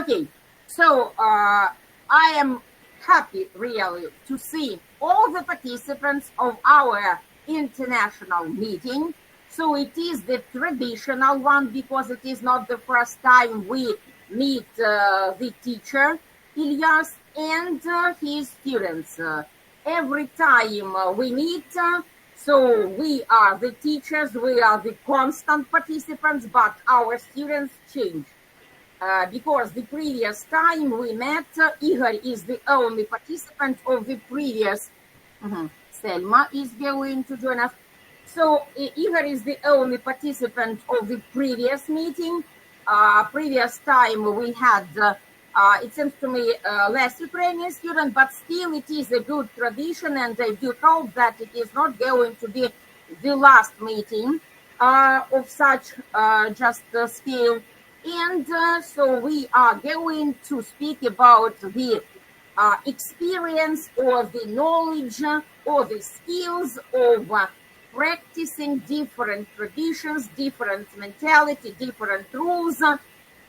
Okay, so I am happy really to see all the participants of our international meeting. So it is the traditional one because it is not the first time we meet the teacher, Ilyas, and his students. Every time we meet, so we are the teachers, we are the constant participants, but our students change. Because the previous time we met, Igor is the only participant of the previous. Selma is going to join us. So Igor is the only participant of the previous meeting. Previous time we had, it seems to me, less Ukrainian students, but still it is a good tradition, and I do hope that it is not going to be the last meeting of such just scale. And so we are going to speak about the experience or the knowledge or the skills of practicing different traditions, different mentality, different rules,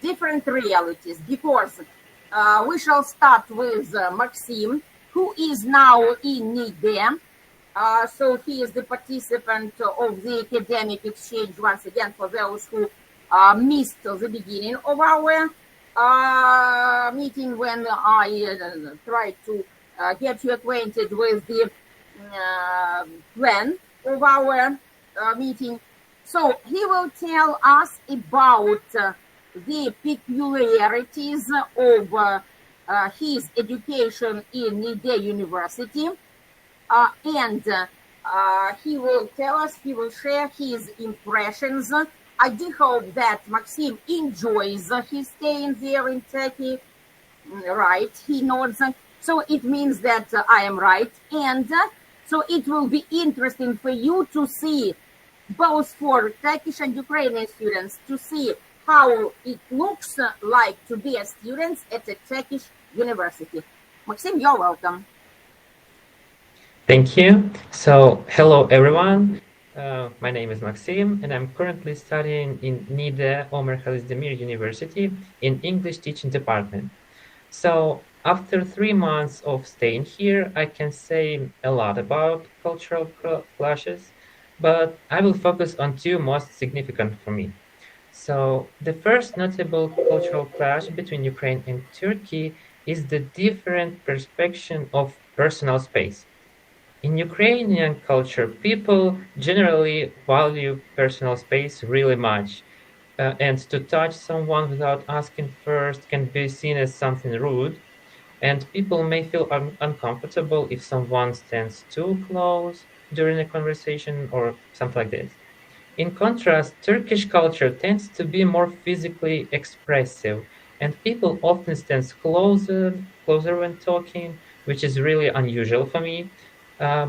different realities. Because we shall start with Maxim, who is now in NIDE. So he is the participant of the academic exchange, once again, for those who missed the beginning of our meeting when I tried to get you acquainted with the plan of our meeting. So he will tell us about the peculiarities of his education in NIDE University, and he will tell us, he will share his impressions. I do hope that Maxim enjoys his stay there in Turkey. Right, he nods. So it means that I am right. And so it will be interesting for you to see, both for Turkish and Ukrainian students, to see how it looks like to be a student at a Turkish university. Maxim, you're welcome. Thank you. So, hello everyone. My name is Maxim, and I'm currently studying in NIDE Omer Khalizdemir University in English teaching department. So, after 3 months of staying here, I can say a lot about cultural clashes, but I will focus on two most significant for me. So, the first notable cultural clash between Ukraine and Turkey is the different perception of personal space. In Ukrainian culture, people generally value personal space really much, and to touch someone without asking first can be seen as something rude, and people may feel uncomfortable if someone stands too close during a conversation or something like this. In contrast, Turkish culture tends to be more physically expressive, and people often stand closer when talking, which is really unusual for me.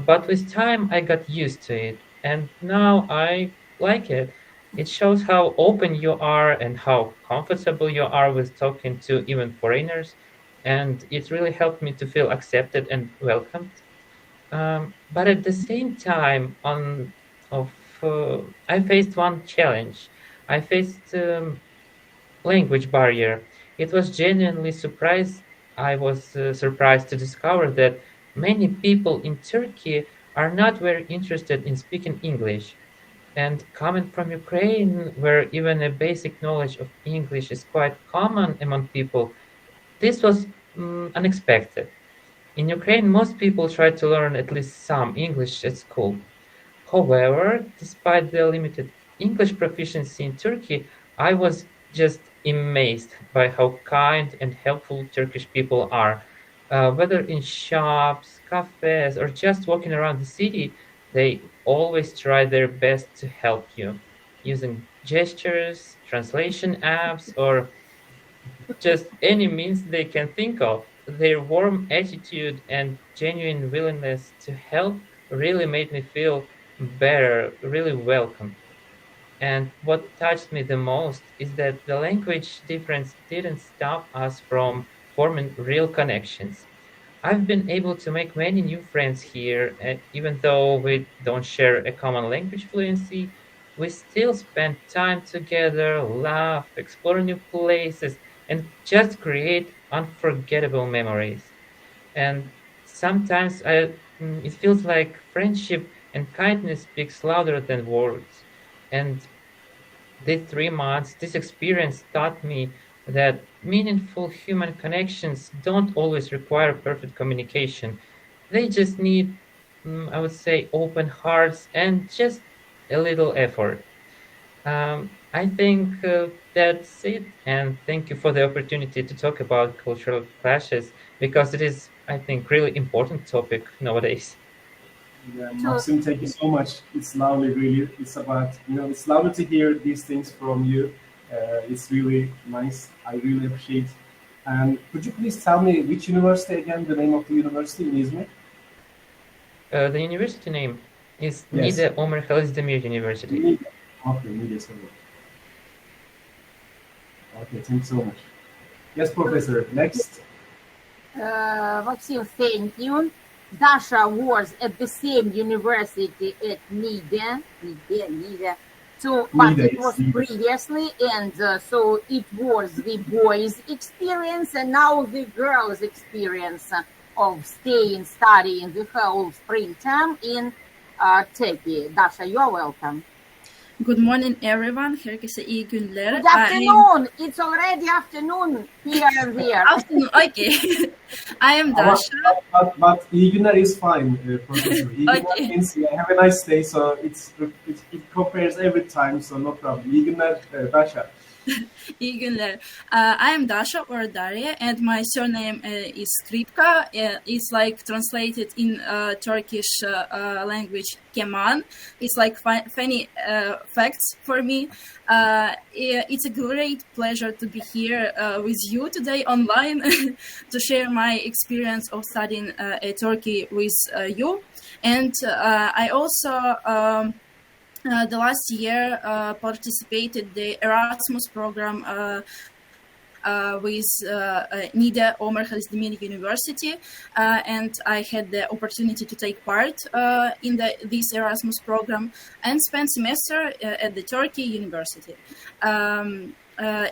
But with time, I got used to it, and now I like it. It shows how open you are and how comfortable you are with talking to even foreigners, and it really helped me to feel accepted and welcomed. But at the same time, of I faced one challenge. I faced language barrier. It was genuinely surprised. I was surprised to discover that many people in Turkey are not very interested in speaking English. And coming from Ukraine, where even a basic knowledge of English is quite common among people, this was unexpected. In Ukraine, most people try to learn at least some English at school. However, despite the limited English proficiency in Turkey, I was just amazed by how kind and helpful Turkish people are. Whether in shops, cafes, or just walking around the city, they always try their best to help you using gestures, translation apps, or just any means they can think of. Their warm attitude and genuine willingness to help really made me feel better, really welcome. And what touched me the most is that the language difference didn't stop us from forming real connections. I've been able to make many new friends here, even though we don't share a common language fluency. We still spend time together, laugh, explore new places, and just create unforgettable memories. And sometimes it feels like friendship and kindness speaks louder than words. And these 3 months, this experience taught me that meaningful human connections don't always require perfect communication. They just need, I would say, open hearts and just a little effort. I think that's it. And thank you for the opportunity to talk about cultural clashes because it is, I think, really important topic nowadays. Yeah, So Maxim, thank you so much. It's lovely, really. It's about, it's lovely to hear these things from you. It's really nice. I really appreciate. And could you please tell me which university again, the name of the university in Izmir? The university name is Yes. Nide Omer Demir University. Media. Okay, media center. Okay, thanks so much. Yes, Professor. Next. Maxim, thank you. Dasha was at the same university at Nide. So, but Media, it was it's media. previously, and so it was the boys' experience, and now the girls' experience of staying, studying the whole springtime in Turkey. Dasha, you're welcome. Good morning, everyone. Herkese iyi günler. Good afternoon. It's already afternoon here and there. Afternoon. Okay. I am Dasha. But iyi günler is fine, Professor. İyi günler Okay. means have a nice day, so it compares every time, so no problem. İyi günler, Dasha. İyi günler. I am Dasha or Daria, and my surname is Skripka. It's like translated in Turkish language, Keman. It's like funny facts for me. It's a great pleasure to be here with you today online to share my experience of studying Turkey with you. And I also the last year participated the Erasmus program with Nida Omer Demir University, and I had the opportunity to take part in this Erasmus program and spend semester at the Turkey University.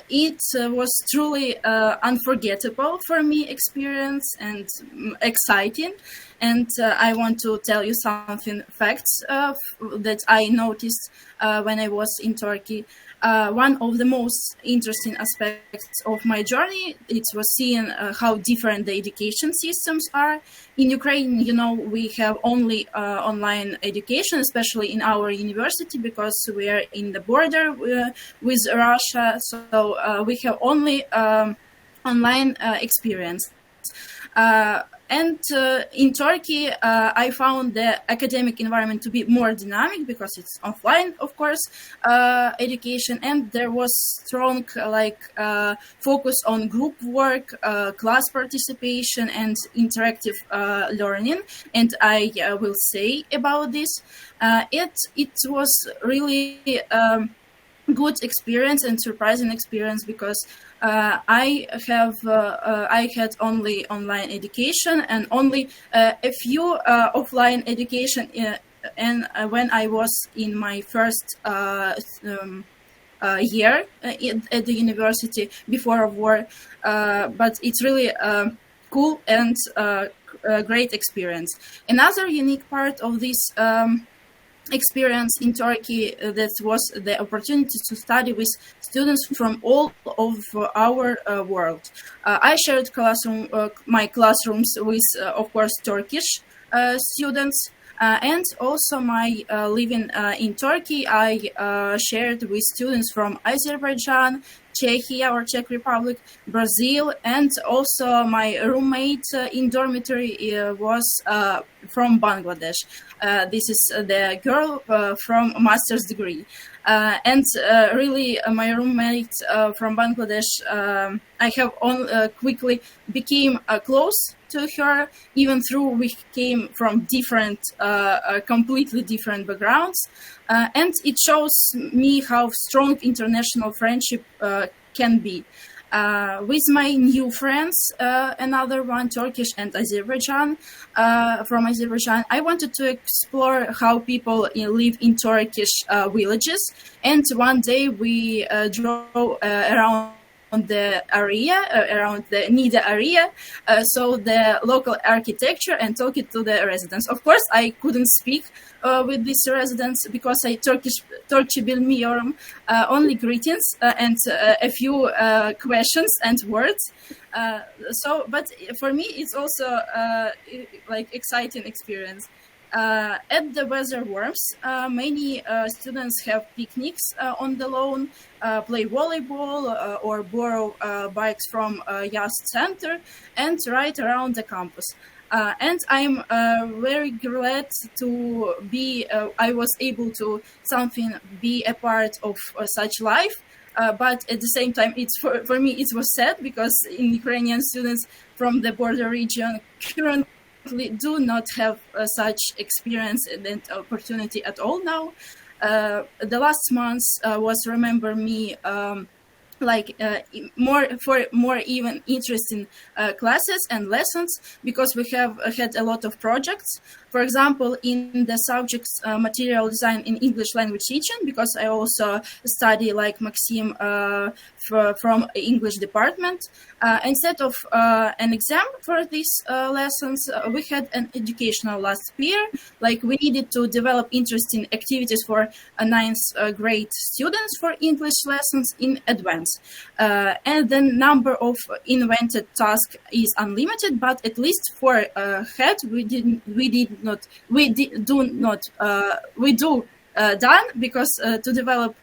It was truly unforgettable for me experience and exciting. And I want to tell you something facts that I noticed when I was in Turkey. One of the most interesting aspects of my journey, it was seeing how different the education systems are. In Ukraine, we have only online education, especially in our university, because we are in the border with Russia. So we have only online experience. And in Turkey, I found the academic environment to be more dynamic because it's offline, of course, education, and there was strong focus on group work, class participation, and interactive learning. And I will say about this, it was really good experience and surprising experience because I had only online education and only a few offline education. And when I was in my first year at the university before war, but it's really cool and a great experience. Another unique part of this experience in Turkey that was the opportunity to study with students from all over our world. I shared my classrooms with, of course, Turkish students. And also my living in Turkey, I shared with students from Azerbaijan, Czechia or Czech Republic, Brazil, and also my roommate in dormitory was from Bangladesh. This is the girl from master's degree. And really, my roommate from Bangladesh, I have quickly became close to her, even though we came from different, completely different backgrounds. And it shows me how strong international friendship can be. With my new friends, another one, Turkish and Azerbaijan, from Azerbaijan, I wanted to explore how people live in Turkish villages. And one day we drove around the area, around the NIDA area, so the local architecture and talk it to the residents. Of course, I couldn't speak with these residents because I Turkey bilmiyorum, only greetings and a few questions and words. But for me, it's also like exciting experience. At the weather warms, many students have picnics on the lawn, play volleyball, or borrow bikes from Yas Center and ride around the campus. And I'm very glad to be, I was able to be a part of such life. But at the same time, for me, it was sad because in Ukrainian students from the border region currently do not have such experience and opportunity at all now. The last month was remember me more even interesting classes and lessons because we have had a lot of projects. For example, in the subjects material design in English language teaching, because I also study like Maxim from English department. Instead of an exam for these lessons, we had an educational last year. Like we needed to develop interesting activities for ninth grade students for English lessons in advance. And the number of invented tasks is unlimited, but at least for we do done because to develop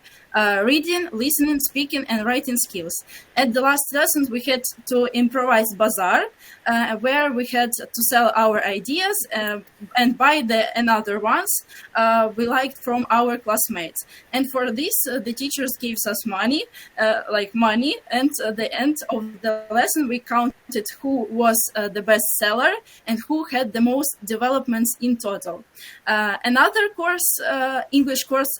reading, listening, speaking, and writing skills. At the last lessons, we had to improvise bazaar, where we had to sell our ideas and buy another ones we liked from our classmates. And for this, the teachers gave us money, and at the end of the lesson, we counted who was the best seller and who had the most developments in total. Another course, English course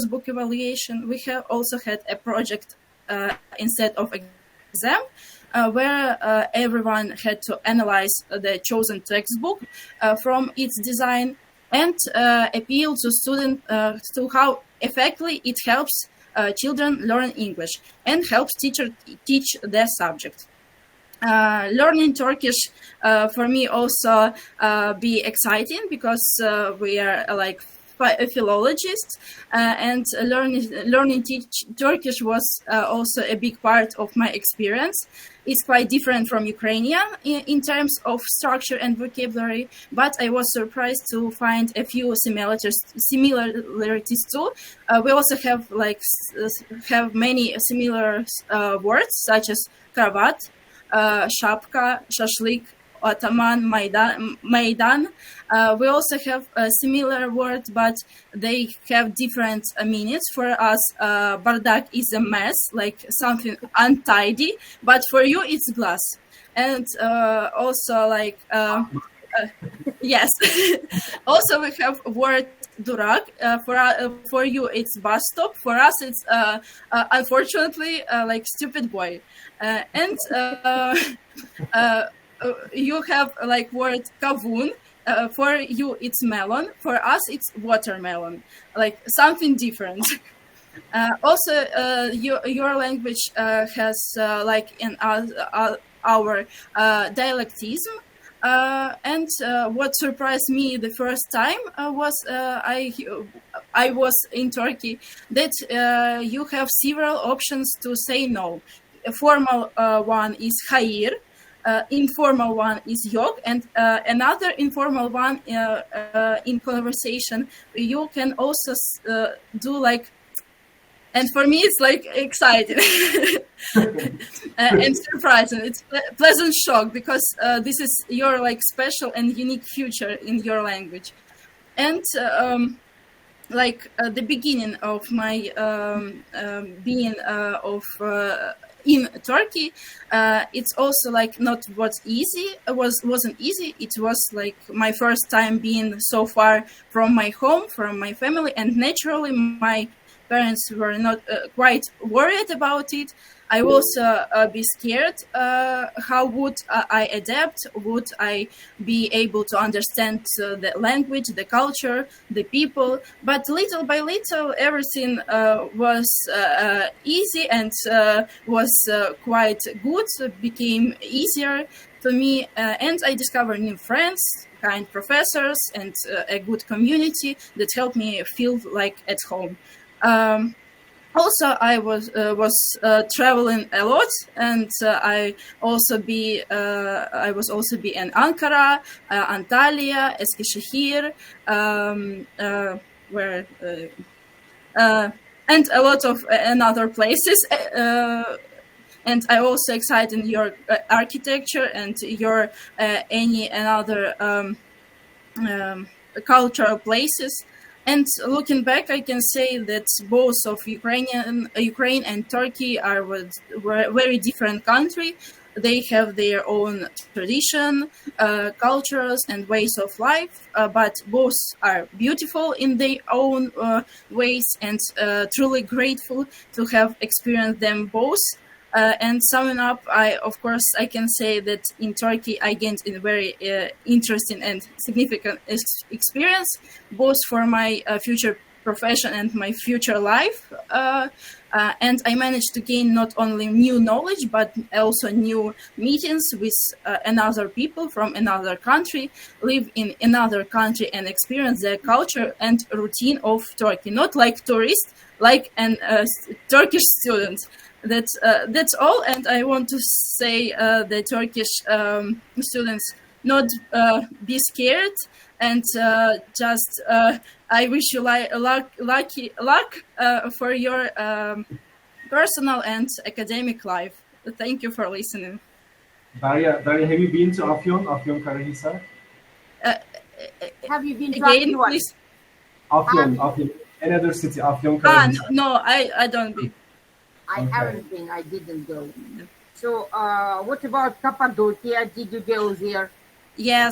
book evaluation, we have also had a project instead of exam, where everyone had to analyze the chosen textbook from its design and appeal to students to how effectively it helps children learn English and helps teachers teach their subject. Learning Turkish for me also be exciting because we are like philologists, and learning Turkish was also a big part of my experience. It's quite different from Ukrainian in terms of structure and vocabulary, but I was surprised to find a few similarities too. We also have many similar words such as kravat, shapka, shashlik, Ottoman, Maidan. We also have a similar word, but they have different meanings. For us, bardak is a mess, like something untidy, but for you, it's glass. And also, yes. Also, we have word durak. For you, it's bus stop. For us, it's unfortunately like stupid boy. And you have like word kavun. For you, it's melon. For us, it's watermelon. Like something different. Also, your language has like in our dialectism. And what surprised me the first time was I was in Turkey that you have several options to say no. A formal one is hayır. Informal one is yok, and another informal one in conversation you can also do like, and for me it's like exciting and surprising. It's pleasant shock because this is your like special and unique future in your language. And the beginning of my being in Turkey, it's also like not what's easy. Wasn't easy. It was like my first time being so far from my home, from my family, and naturally my parents were not quite worried about it. I will also be scared. How would I adapt? Would I be able to understand the language, the culture, the people? But little by little, everything was easy and was quite good. Became easier for me, and I discovered new friends, kind professors, and a good community that helped me feel like at home. Also, I was traveling a lot, and I was also be in Ankara, Antalya, Eskişehir, where and a lot of another places. And I also excited in your architecture and your any another cultural places. And looking back, I can say that both of Ukraine and Turkey were very different countries. They have their own tradition, cultures, and ways of life, but both are beautiful in their own ways, and truly grateful to have experienced them both. And summing up, I can say that in Turkey I gained a very interesting and significant experience, both for my future profession and my future life. And I managed to gain not only new knowledge, but also new meetings with another people from another country, live in another country and experience the culture and routine of Turkey, not like tourist, like an Turkish student. That's all, and I want to say the Turkish students not be scared, and just I wish you luck for your personal and academic life. Thank you for listening. Daria, have you been to Afyon Karahisar? Have you been to Again, Afyon? please? Afyon, another city, Afyon Karahisar. No, I don't be. I Okay. haven't been. I didn't go. So, what about Cappadocia? Did you go there? Yes,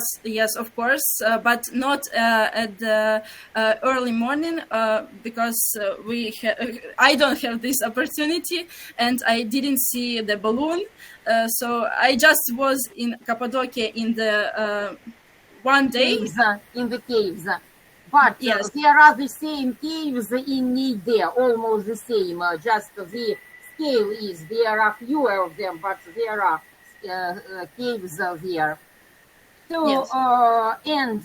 of course, but not at the early morning because I don't have this opportunity, and I didn't see the balloon. So I just was in Cappadocia in the one day. Caves, in the caves. But Yes. there are the same caves in Nide, almost the same. Just the scale is there are fewer of them, but there are caves there. So, Yes. and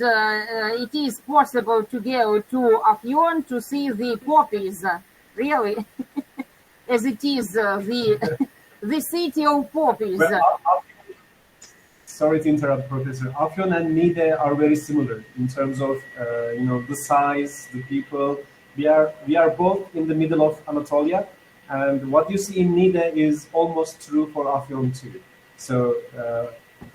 it is possible to go to Afyon to see the poppies, really, as it is the city of poppies. Well, sorry to interrupt, Professor. Afyon and Niğde are very similar in terms of the size, the people. We are both in the middle of Anatolia, and what you see in Niğde is almost true for Afyon too. So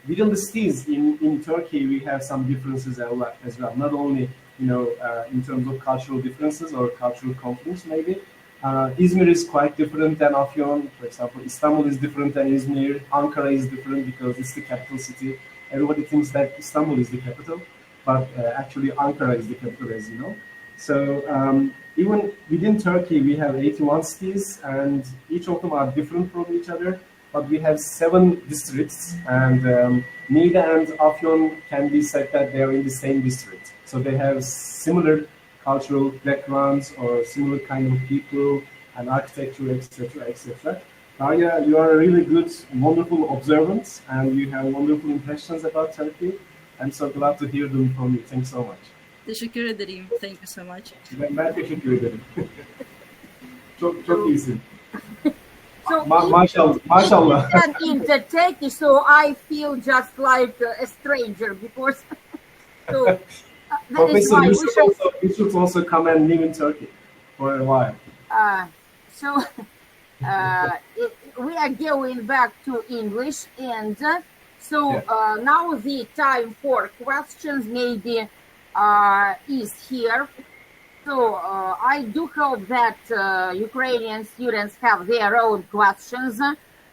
within the cities in Turkey, we have some differences as well. Not only in terms of cultural differences or cultural conflicts, maybe. Izmir is quite different than Afyon. For example, Istanbul is different than Izmir. Ankara is different because it's the capital city. Everybody thinks that Istanbul is the capital, but actually Ankara is the capital, as you know. So even within Turkey, we have 81 cities, and each of them are different from each other. But we have 7 districts, and Niğde and Afyon can be said that they are in the same district. So they have similar cultural backgrounds or similar kind of people and architecture, etc., etc. Daria, you are a really good, wonderful observant, and you have wonderful impressions about Turkey. I'm so glad to hear them from you. Thanks so much. Teşekkür ederim. Thank you so much. Ben teşekkür ederim. çok iyisin. So Maşallah. And into Turkey, so I feel just like a stranger because so that is Professor, why you should also come and live in Turkey for a while. So we are going back to English, and now the time for questions maybe is here. So I do hope that Ukrainian students have their own questions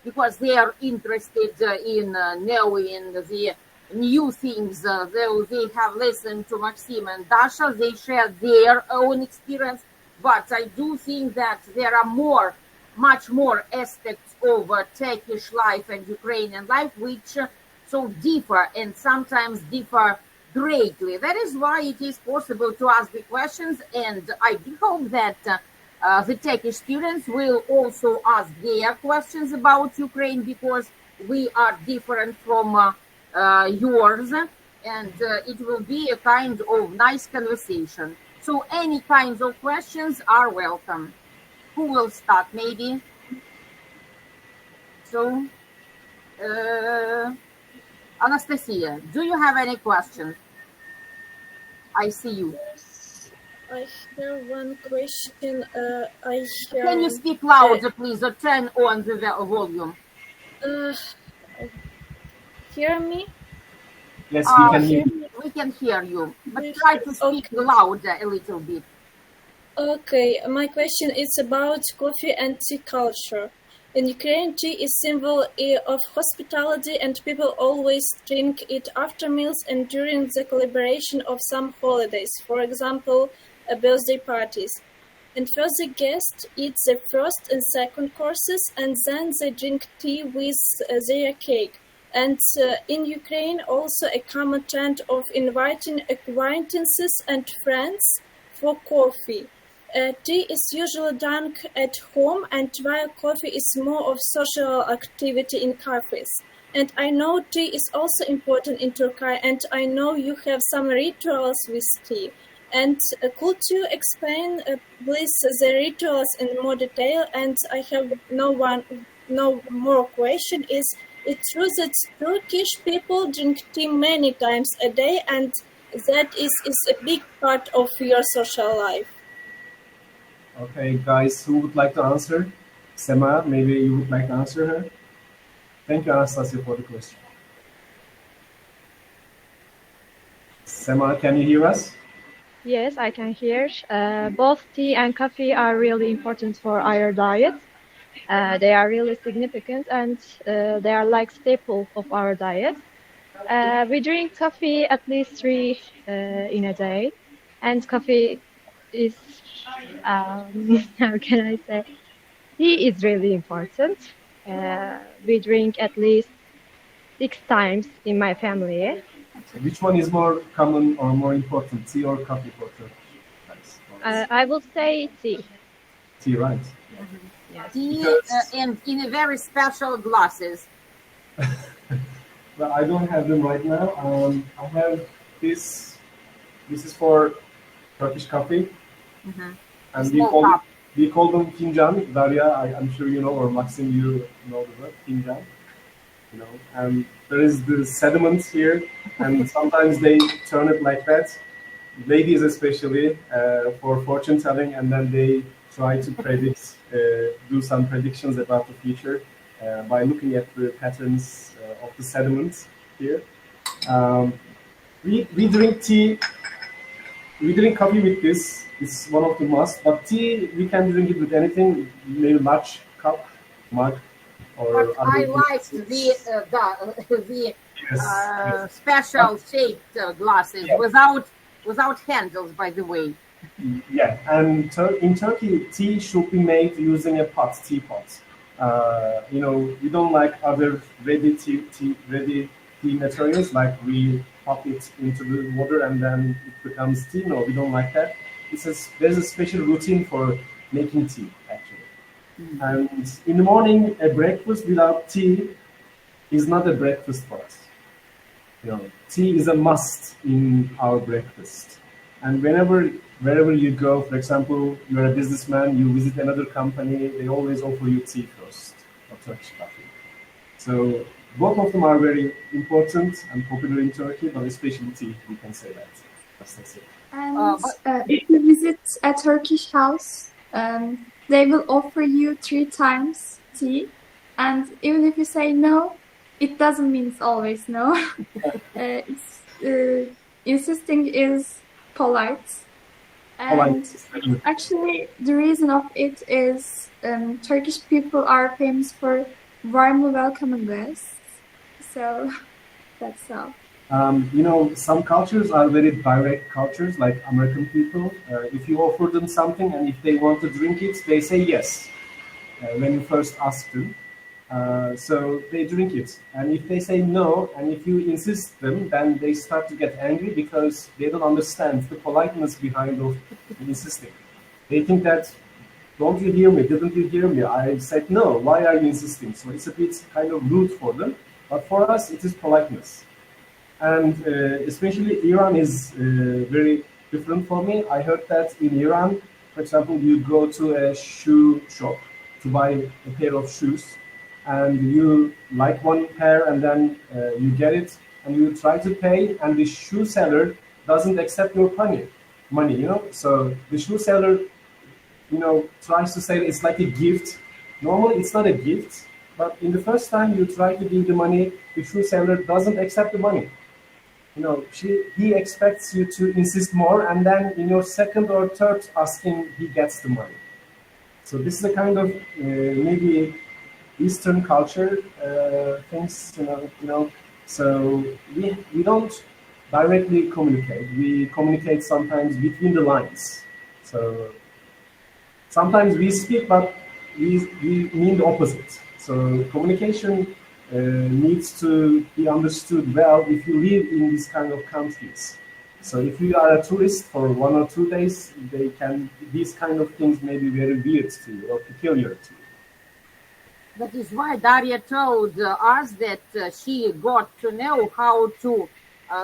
because they are interested in knowing the new things. Though they have listened to Maxim and Dasha, they share their own experience. But I do think that there are more much more aspects of Turkish life and Ukrainian life, which so differ and sometimes differ greatly. That is why it is possible to ask the questions, and I do hope that the Turkish students will also ask their questions about Ukraine, because we are different from yours, and it will be a kind of nice conversation. So any kinds of questions are welcome. Who will start, maybe? So, Anastasia, do you have any questions? I see you. I have one question. Can you speak louder, please, or turn on the volume? Hear me? Yes, we can hear you. We can hear you, but try to speak louder a little bit. Okay, my question is about coffee and tea culture. In Ukraine, tea is symbol of hospitality, and people always drink it after meals and during the celebration of some holidays, for example, birthday parties. And first the guest eats the first and second courses, and then they drink tea with their cake. And in Ukraine, also a common trend of inviting acquaintances and friends for coffee. Tea is usually drunk at home, and while coffee is more of social activity in cafes. And I know tea is also important in Turkey, and I know you have some rituals with tea. And could you explain, please, the rituals in more detail? And I have no more question. Is it true that Turkish people drink tea many times a day, and that is a big part of your social life? Okay, guys, who would like to answer? Sema, maybe you would like to answer her? Thank you, Anastasia, for the question. Sema, can you hear us? Yes, I can hear. Both tea and coffee are really important for our diet. They are really significant, and they are like staple of our diet. We drink coffee at least 3 in a day, and coffee is, how can I say, tea is really important. We drink at least 6 times in my family. Which one is more common or more important, tea or coffee for Turkish? I will say tea. Tea, right? Yes. Tea Because- and in a very special glasses. Well, I don't have them right now. I have this. This is for Turkish coffee, and Small cup. we call them fincan. Daria, I'm sure you know, or Maxim, you know the word fincan. You know, and there is the sediment here, and sometimes they turn it like that. Ladies especially for fortune telling, and then they try to predict, do some predictions about the future by looking at the patterns of the sediments here. We drink tea. We drink coffee with this. It's one of the must. But tea, we can drink it with anything, maybe large cup, mug, or But I other liked things. the Yes. special shaped glasses Yeah. without handles, by the way. Yeah, and in Turkey, tea should be made using a teapot. You know, we don't like other ready tea materials, like we pop it into the water and then it becomes tea. No, we don't like that. There's a special routine for making tea, actually. And in the morning, a breakfast without tea is not a breakfast for us. You know, tea is a must in our breakfast. And wherever you go, for example, you're a businessman, you visit another company, they always offer you tea first, or Turkish coffee. So both of them are very important and popular in Turkey, but especially tea, we can say that. That's it. And if you visit a Turkish house, they will offer you 3 times tea. And even if you say no, it doesn't mean it's always no. Insisting is polite. And actually, the reason of it is Turkish people are famous for warmly welcoming guests. So that's all. You know, some cultures are very direct cultures, like American people. If you offer them something and if they want to drink it, they say yes. when you first ask them. So they drink it. And if they say no, and if you insist them, then they start to get angry because they don't understand the politeness behind of insisting. They think that, don't you hear me? Didn't you hear me? I said no. Why are you insisting? So it's a bit kind of rude for them. But for us, it is politeness. And especially Iran is very different for me. I heard that in Iran, for example, you go to a shoe shop to buy a pair of shoes, and you like one pair, and then you get it, and you try to pay, and the shoe seller doesn't accept your money, you know. So the shoe seller, you know, tries to say it's like a gift. Normally, it's not a gift, but in the first time you try to give the money, the shoe seller doesn't accept the money. You know, he expects you to insist more, and then in your second or third asking, he gets the money. So this is a kind of maybe Eastern culture things, you know. So we don't directly communicate. We communicate sometimes between the lines. So sometimes we speak, but we mean the opposite. So communication needs to be understood well if you live in these kind of countries. So if you are a tourist for 1 or 2 days, these kind of things may be very weird to you or peculiar to you. That is why Daria told us that she got to know how to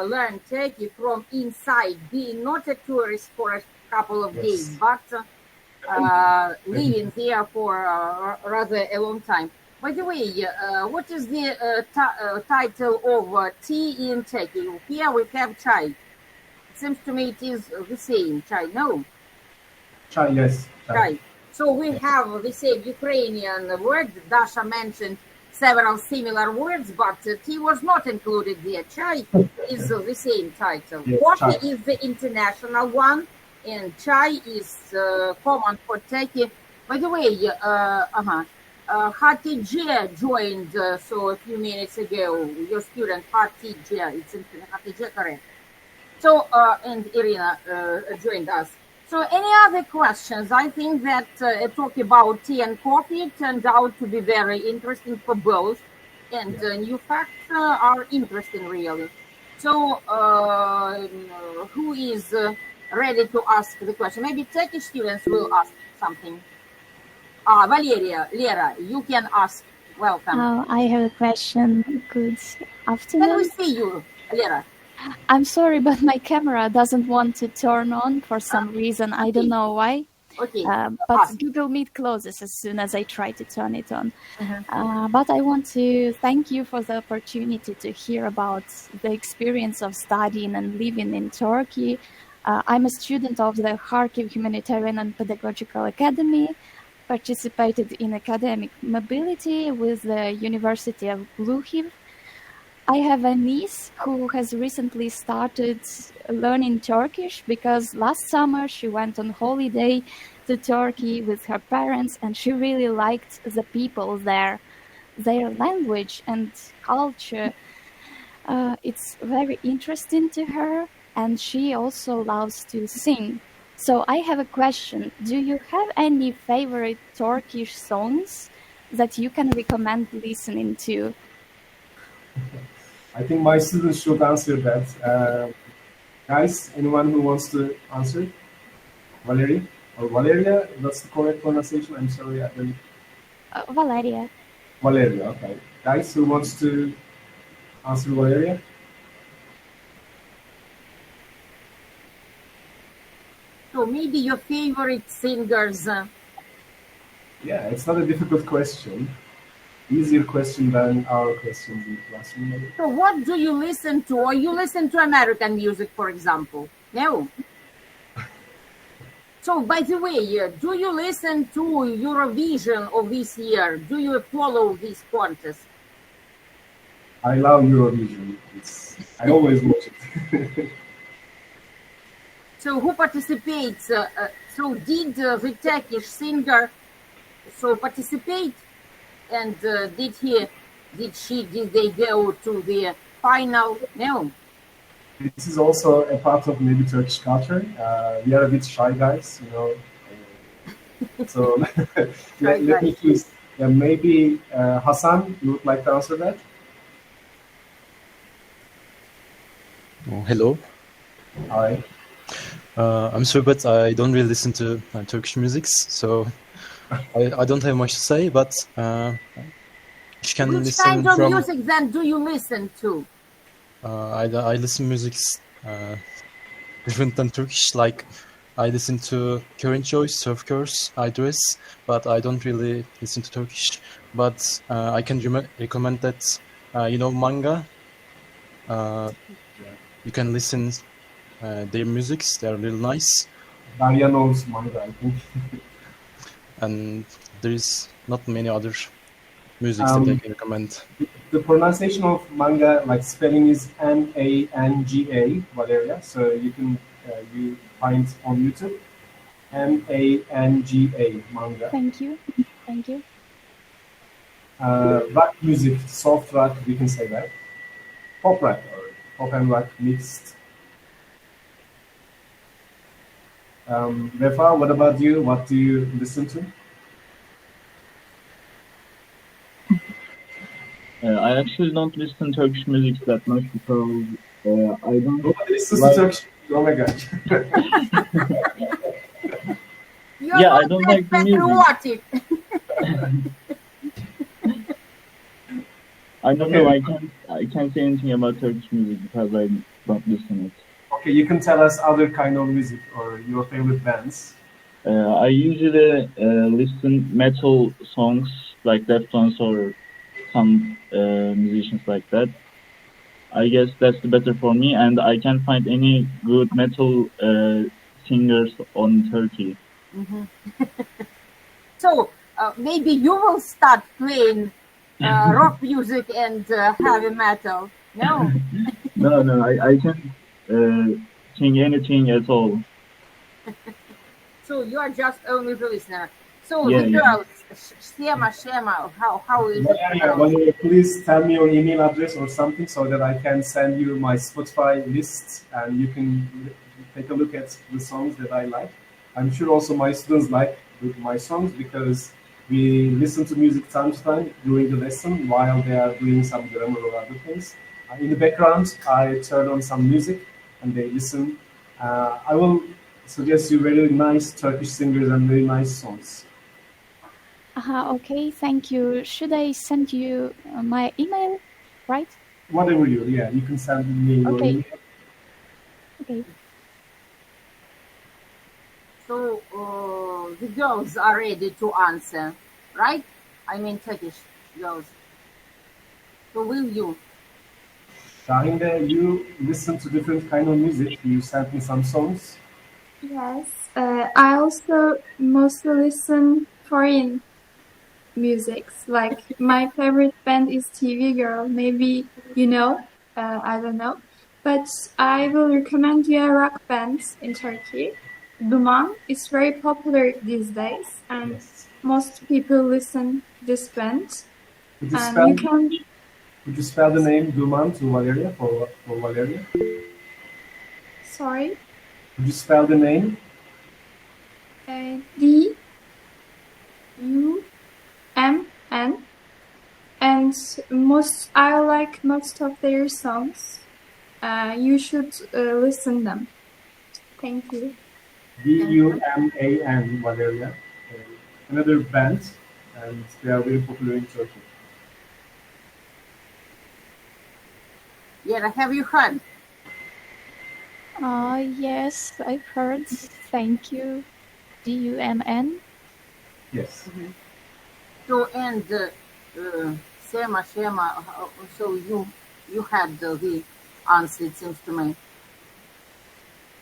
learn Turkey from inside, being not a tourist for a couple of days, but living there for rather a long time. By the way, what is the title of tea in Turkey? Here we have chai. It seems to me it is the same. Chai, no? Chai, yes. Chai. So we have the same Ukrainian word. Dasha mentioned several similar words, but tea was not included there. Chai is the same title. Yes, Coffee chai is the international one, and chai is common for Turkey. By the way, Hatice joined so a few minutes ago. Your student Hatice, it's Hatice, correct? So and Irina joined us. So any other questions? I think that a talk about tea and coffee turned out to be very interesting for both, and new facts are interesting really. So who is ready to ask the question? Maybe Turkish students will ask something. Valeria, Lera, you can ask. Welcome. I have a question. Good afternoon. Can we see you, Lera? I'm sorry, but my camera doesn't want to turn on for some reason. I don't know why. Okay. But Google Meet closes as soon as I try to turn it on. But I want to thank you for the opportunity to hear about the experience of studying and living in Turkey. I'm a student of the Kharkiv Humanitarian and Pedagogical Academy, participated in academic mobility with the University of Lviv. I have a niece who has recently started learning Turkish because last summer she went on holiday to Turkey with her parents and she really liked the people there, their language and culture. It's very interesting to her, and she also loves to sing. So I have a question. Do you have any favorite Turkish songs that you can recommend listening to? I think my students should answer that. Guys, anyone who wants to answer? Valerie or Valeria? That's the correct pronunciation. I'm sorry. Valeria. Valeria, okay. Guys, who wants to answer Valeria? So maybe your favorite singers. Yeah, it's not a difficult question. Easier question than our questions in the classroom. Maybe. So what do you listen to? Or you listen to American music, for example? No. So by the way, do you listen to Eurovision of this year? Do you follow this contest? I love Eurovision. I always watch it. So who participates? So did the Turkish singer participate? And did they go to the final? No. This is also a part of maybe Turkish culture. We are a bit shy guys, you know. So let me choose. Maybe Hassan, you would like to answer that? Oh, hello. Hi. I'm sorry, but I don't really listen to Turkish music, so I don't have much to say, but you can Which listen kind of from... music then do you listen to? I listen music different than Turkish, like I listen to current choice, surf curse, Idris, but I don't really listen to Turkish. But I can recommend that, manga. You can listen their musics, they're really nice. Darya knows manga, I think. And there is not many other musics that I can recommend. The pronunciation of manga, like spelling, is Manga, Valeria. So you can you find on YouTube Manga, manga. Thank you. Thank you. Rock music, soft rock, we can say that. Pop rock or pop and rock mixed. Refa, what about you? What do you listen to? I actually don't listen to Turkish music that much because I don't. Nobody listens to Turkish. Oh my god. You're I don't like the music. I don't know. I can't say anything about Turkish music because I don't listen it. Okay, you can tell us other kind of music or your favorite bands. I usually listen metal songs like Deftones or some musicians like that. I guess that's the better for me, and I can't find any good metal singers on Turkey. Mm-hmm. So maybe you will start playing rock music and heavy metal. No. No, I can't sing anything at all. So you are just only the listener. So Yeah, the girls, Shema, how is it? Please tell me your email address or something so that I can send you my Spotify list and you can take a look at the songs that I like. I'm sure also my students like my songs because we listen to music time to time during the lesson while they are doing some grammar or other things. In the background, I turn on some music and they listen. I will suggest you very nice Turkish singers and very nice songs. Okay, thank you. Should I send you my email, right? Whatever you can send me your email. Okay. So the girls are ready to answer, right? I mean Turkish girls. So will you? Shahinde, you listen to different kind of music. You sent me some songs. Yes. I also mostly listen foreign musics. Like my favorite band is TV Girl. Maybe you know. I don't know. But I will recommend you a rock band in Turkey. Duman. It's very popular these days, and most people listen this band. Could you spell the name Duman to Valeria for Valeria? Sorry? Could you spell the name? D-U-M-N. And I like most of their songs. You should listen them. Thank you. D-U-M-A-N, Valeria. Another band, and they are very popular in Turkey. Yeah, have you heard? Yes, I've heard. Thank you. D-U-M-N? Yes. Mm-hmm. So, and Shema, so you had the answer, it seems to me.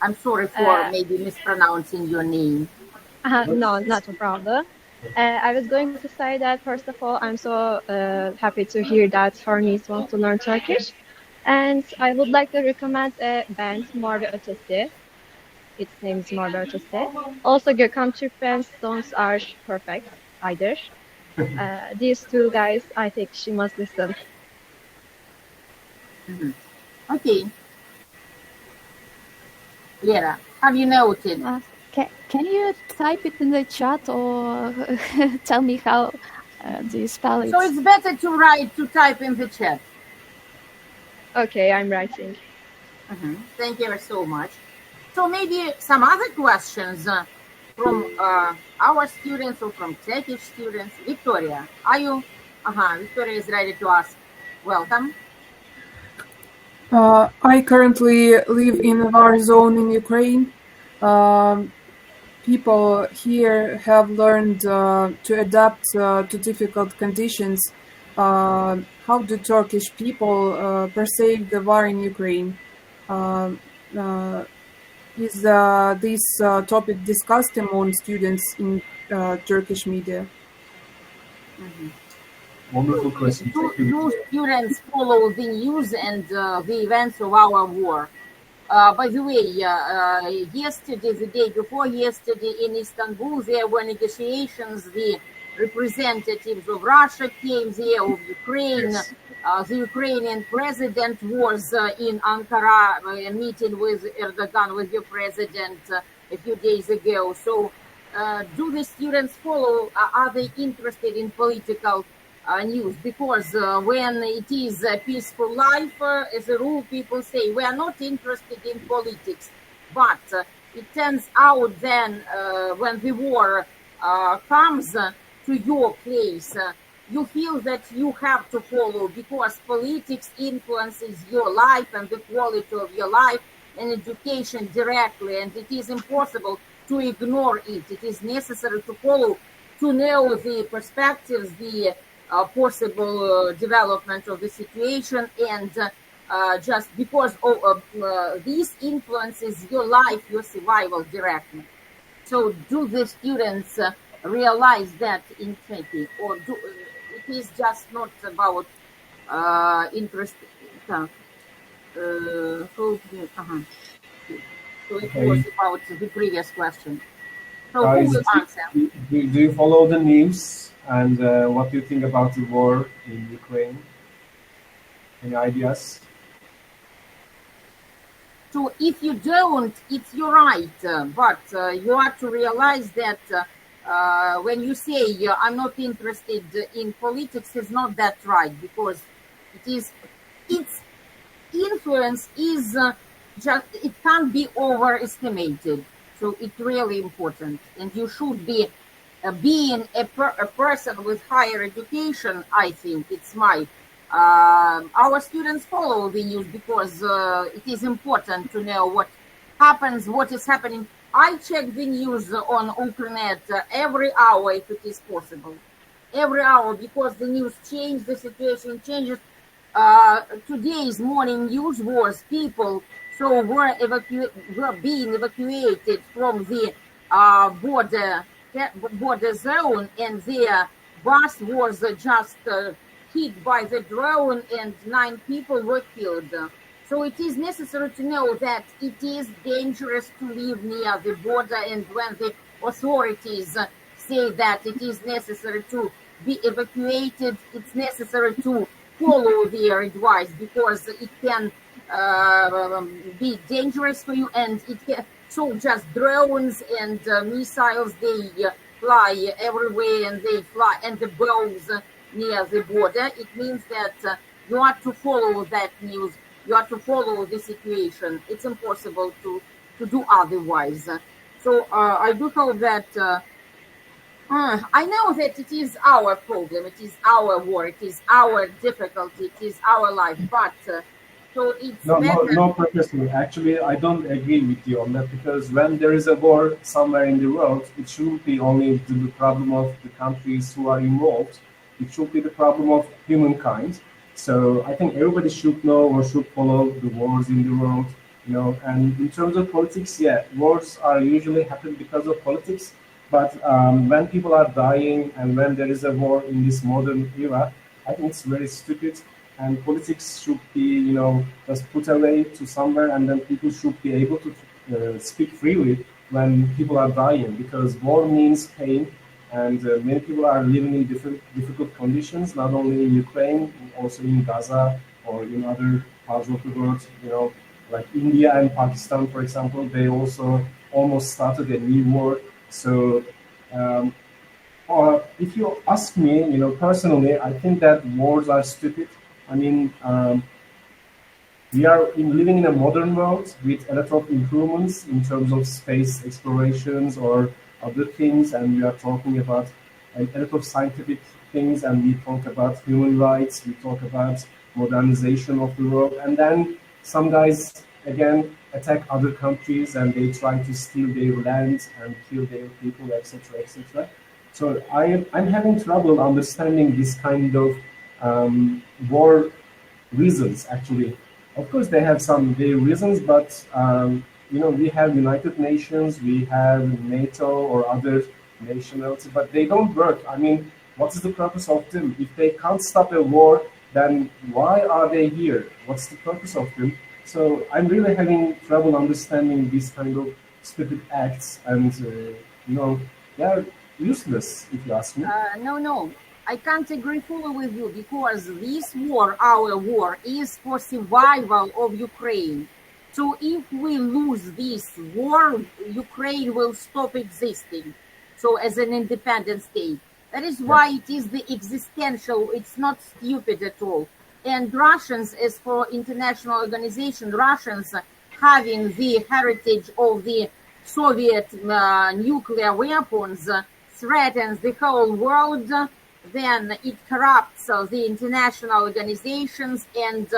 I'm sorry for maybe mispronouncing your name. No, not a problem. I was going to say that, first of all, I'm so happy to hear that her niece wants to learn Turkish. And I would like to recommend a band, Mor ve Ötesi. Its name is Mor ve Ötesi. Also, Gökhan Türkmen's songs are perfect, either. These two guys, I think she must listen. Mm-hmm. Okay. Lera, have you noted? Can you type it in the chat or tell me how do you spell it? So it's better to type in the chat. Okay, I'm writing. Thank you so much. So maybe some other questions from our students or from Turkish students. Victoria, are you? Victoria is ready to ask. Welcome. I currently live in a war zone in Ukraine. People here have learned to adapt to difficult conditions. How do Turkish people perceive the war in Ukraine? Is this topic discussed among students in Turkish media? Wonderful question. Do students follow the news and the events of our war? By the way, yesterday, the day before yesterday in Istanbul, there were negotiations. The representatives of Russia came there, of Ukraine. Yes. The Ukrainian president was in Ankara, meeting with Erdogan, with your president, a few days ago. So, do the students follow? Are they interested in political news? Because when it is a peaceful life, as a rule, people say we are not interested in politics. But it turns out then when the war comes to your place, you feel that you have to follow because politics influences your life and the quality of your life and education directly, and it is impossible to ignore it. It is necessary to follow, to know the perspectives, the possible development of the situation, and just because this influences your life, your survival directly. So do the students realize that in Turkey, or it is just not about interest? So it was about the previous question. So who will answer? Do you follow the news, and what do you think about the war in Ukraine? Any ideas? So if you don't, it's your right, but you have to realize that when you say I'm not interested in politics, it's not that right, because its influence is it can't be overestimated. So it's really important, and you should be being a person with higher education. I think it's my our students follow the news because it is important to know what happens, what is happening. I check the news on Ukrenet every hour if it is possible, every hour, because the news changes, the situation changes. Today's morning news was people were being evacuated from the border zone, and their bus was just hit by the drone, and 9 people were killed. So it is necessary to know that it is dangerous to live near the border, and when the authorities say that it is necessary to be evacuated, it's necessary to follow their advice, because it can be dangerous for you, and it can, so just drones and missiles, they fly everywhere, and they fly, and the bombs near the border. It means that you have to follow that news, you have to follow the situation. It's impossible to do otherwise. So I do hope that I know that it is our problem, it is our war, it is our difficulty, it is our life, but so it's no, Professor. Actually, I don't agree with you on that, because when there is a war somewhere in the world, it shouldn't be only the problem of the countries who are involved. It should be the problem of humankind. So I think everybody should know or should follow the wars in the world, you know. And in terms of politics, yeah, wars are usually happen because of politics. But when people are dying and when there is a war in this modern era, I think it's very stupid. And politics should be, you know, just put away to somewhere, and then people should be able to speak freely when people are dying, because war means pain. And many people are living in difficult conditions, not only in Ukraine, also in Gaza or in other parts of the world, you know, like India and Pakistan, for example. They also almost started a new war. So, or if you ask me, personally, I think that wars are stupid. I mean, we are living in a modern world with a lot of improvements in terms of space explorations or other things, and we are talking about a lot of scientific things, and we talk about human rights, we talk about modernization of the world, and then some guys again attack other countries and they try to steal their land and kill their people, etc., etc. So I'm having trouble understanding this kind of war reasons. Actually, of course they have some their reasons, but we have United Nations, we have NATO or other nationalities, but they don't work. I mean, what is the purpose of them? If they can't stop a war, then why are they here? What's the purpose of them? So I'm really having trouble understanding these kind of stupid acts, and they're useless, if you ask me. No, I can't agree fully with you, because this war, our war, is for survival of Ukraine. So if we lose this war, Ukraine will stop existing. So as an independent state. That is why it is the existential, it's not stupid at all. And Russians, as for international organization, Russians having the heritage of the Soviet nuclear weapons threatens the whole world, then it corrupts the international organizations and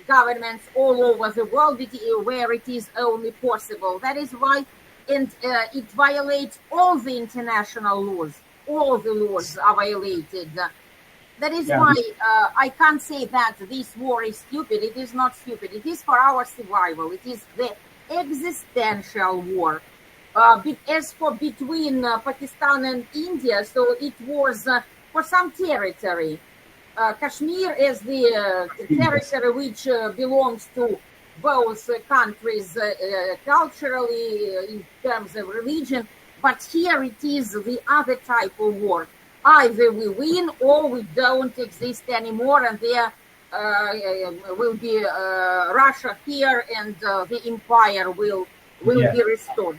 governments all over the world where it is only possible. That is why it violates all the international laws. All the laws are violated. That is why I can't say that this war is stupid. It is not stupid. It is for our survival. It is the existential war. As for between Pakistan and India, so it was for some territory. Kashmir is the territory which belongs to both countries culturally, in terms of religion, but here it is the other type of war. Either we win or we don't exist anymore, and there will be Russia here, and the empire will be restored.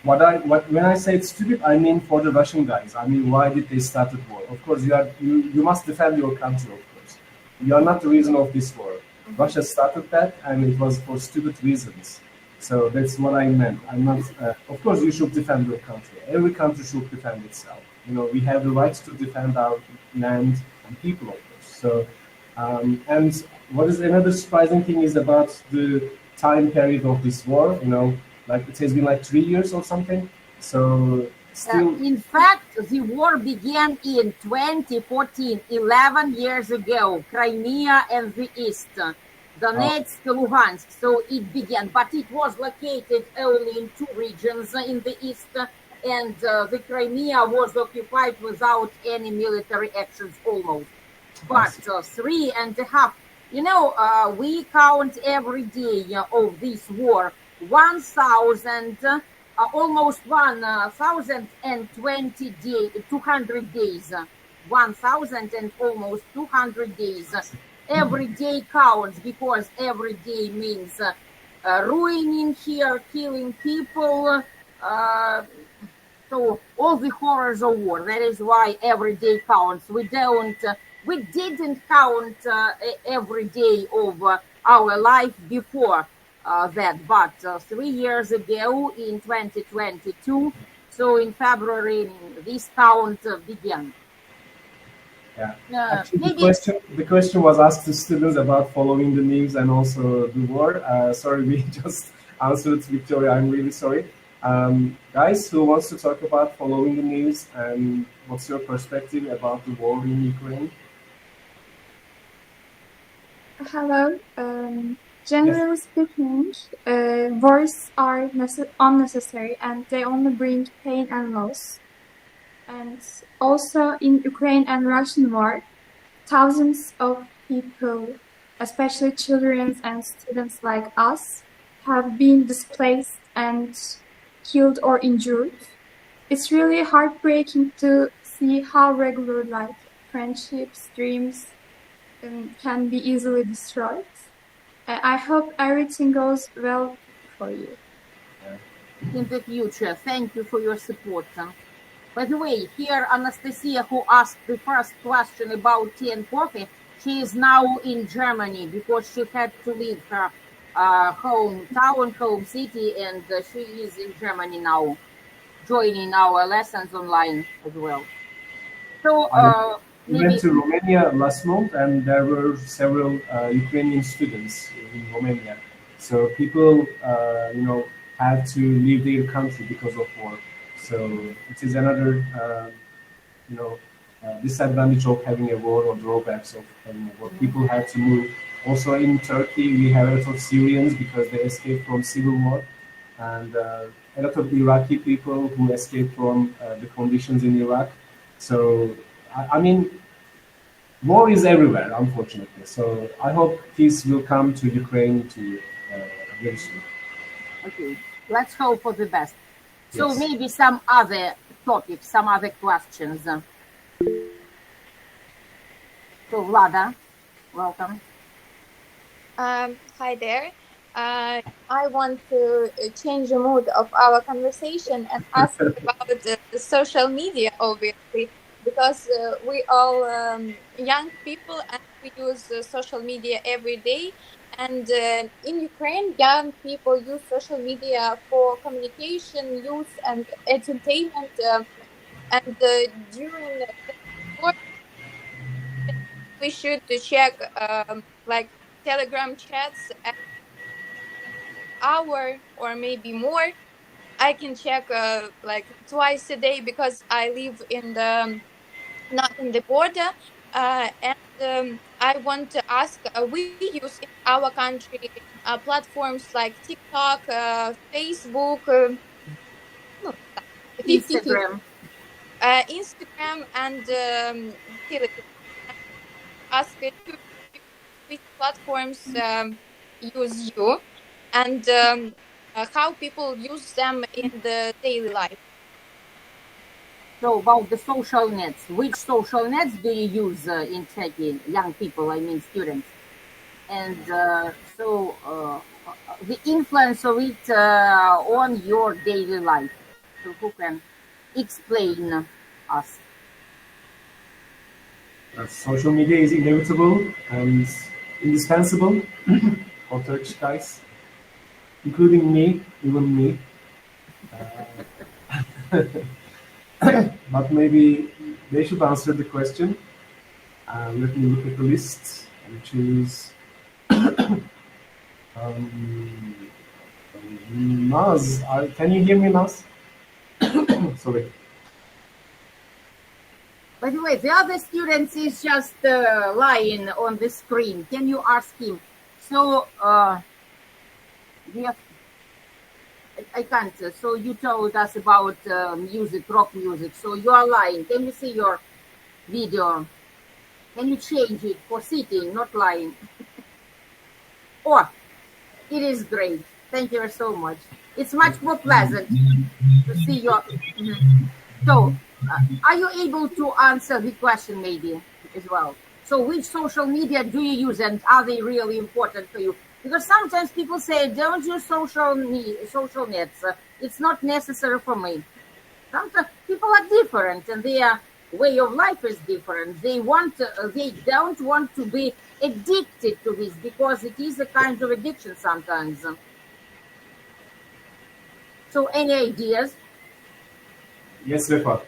When I say it's stupid, I mean for the Russian guys. I mean, why did they start the war? Of course, you must defend your country. Of course, you are not the reason of this war. Russia started that, and it was for stupid reasons. So that's what I meant. I'm not. Of course, you should defend your country. Every country should defend itself. We have the right to defend our land and people, of course. So, and what is another surprising thing is about the time period of this war. Like it has been like 3 years or something. So still. In fact, the war began in 2014, 11 years ago. Crimea and the East, Donetsk, Luhansk. So it began, but it was located only in 2 regions in the East. And the Crimea was occupied without any military actions almost. But 3.5, we count every day of this war 1,000, almost 1,020 days, 200 days, 1,000 and almost 200 days. Every day counts, because every day means ruining here, killing people, so all the horrors of war. That is why every day counts. We didn't count every day of our life before that, but 3 years ago in 2022, so in February, this count began. Actually, the question was asked to students about following the news and also the war. Sorry, we just answered Victoria. I'm really sorry. Guys, who wants to talk about following the news and what's your perspective about the war in Ukraine? Hello. Generally speaking, wars are unnecessary and they only bring pain and loss. And also in Ukraine and Russian war, thousands of people, especially children and students like us, have been displaced and killed or injured. It's really heartbreaking to see how regular life, friendships, dreams can be easily destroyed. I hope everything goes well for you. In the future. Thank you for your support. By the way, here Anastasia, who asked the first question about tea and coffee, she is now in Germany because she had to leave her hometown, home city, and she is in Germany now, joining our lessons online as well. So we went to Romania last month, and there were several Ukrainian students in Romania. So people, had to leave their country because of war. So it is another, disadvantage of having a war, or drawbacks of having a war. People had to move. Also in Turkey, we have a lot of Syrians because they escaped from civil war, and a lot of Iraqi people who escaped from the conditions in Iraq. So, I mean, war is everywhere, unfortunately. So I hope peace will come to Ukraine very soon. Okay, let's hope for the best. So Yes. maybe some other topics, some other questions. So Vlada, welcome. Hi there. I want to change the mood of our conversation and ask about the social media, obviously, because we all young people and we use social media every day. And in Ukraine, young people use social media for communication, use, and entertainment. And during the war, we should check like Telegram chats an hour or maybe more. I can check like twice a day because I live in the not in the border. And I want to ask, we use in our country platforms like TikTok, Facebook, no, 50, Instagram. Instagram, and Telegram. Ask which platforms use you, and how people use them in the daily life. So about the social nets, which social nets do you use in Czechia, young people, I mean students? And the influence of it on your daily life. So who can explain us? Social media is inevitable and indispensable for Turkish guys, including me, even me. But maybe they should answer the question. Let me look at the list and choose. Naz, can you hear me, Naz? Sorry. By the way, the other student is just lying on the screen. Can you ask him? So, I can't. So you told us about music, rock music. So you are lying. Can you see your video? Can you change it for sitting, not lying? Oh, it is great. Thank you so much. It's much more pleasant to see your... So, are you able to answer the question maybe as well? So which social media do you use, and are they really important for you? Because sometimes people say, don't use social nets. It's not necessary for me. Sometimes people are different and their way of life is different. They don't want to be addicted to this because it is a kind of addiction sometimes. So any ideas? Yes, Vefa.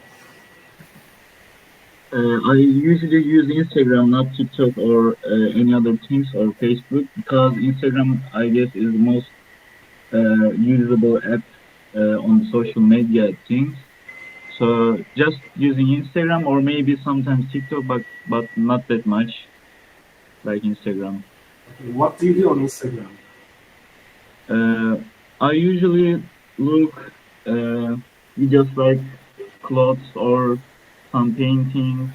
I usually use Instagram, not TikTok or any other things, or Facebook, because Instagram, I guess, is the most usable app on social media things. So just using Instagram, or maybe sometimes TikTok, but not that much like Instagram. Okay, what do you do on Instagram? I usually look videos like clothes or some paintings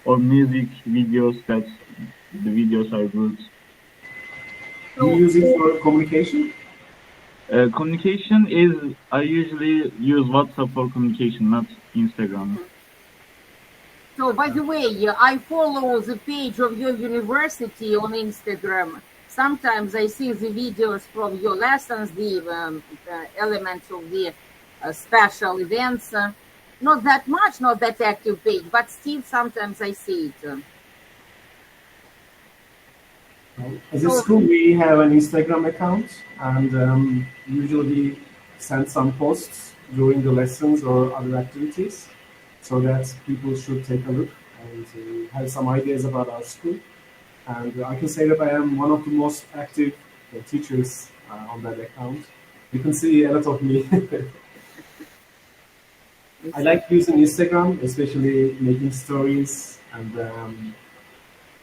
or music videos. That's the videos are good. Do you use it for communication? Communication is, I usually use WhatsApp for communication, not Instagram. So, by the way, I follow the page of your university on Instagram, sometimes I see the videos from your lessons, the elements of the special events. Not that much, not that active page, but still sometimes I see it. As a school, we have an Instagram account, and usually send some posts during the lessons or other activities, so that people should take a look and have some ideas about our school. And I can say that I am one of the most active teachers on that account. You can see a lot of me. I like using Instagram, especially making stories and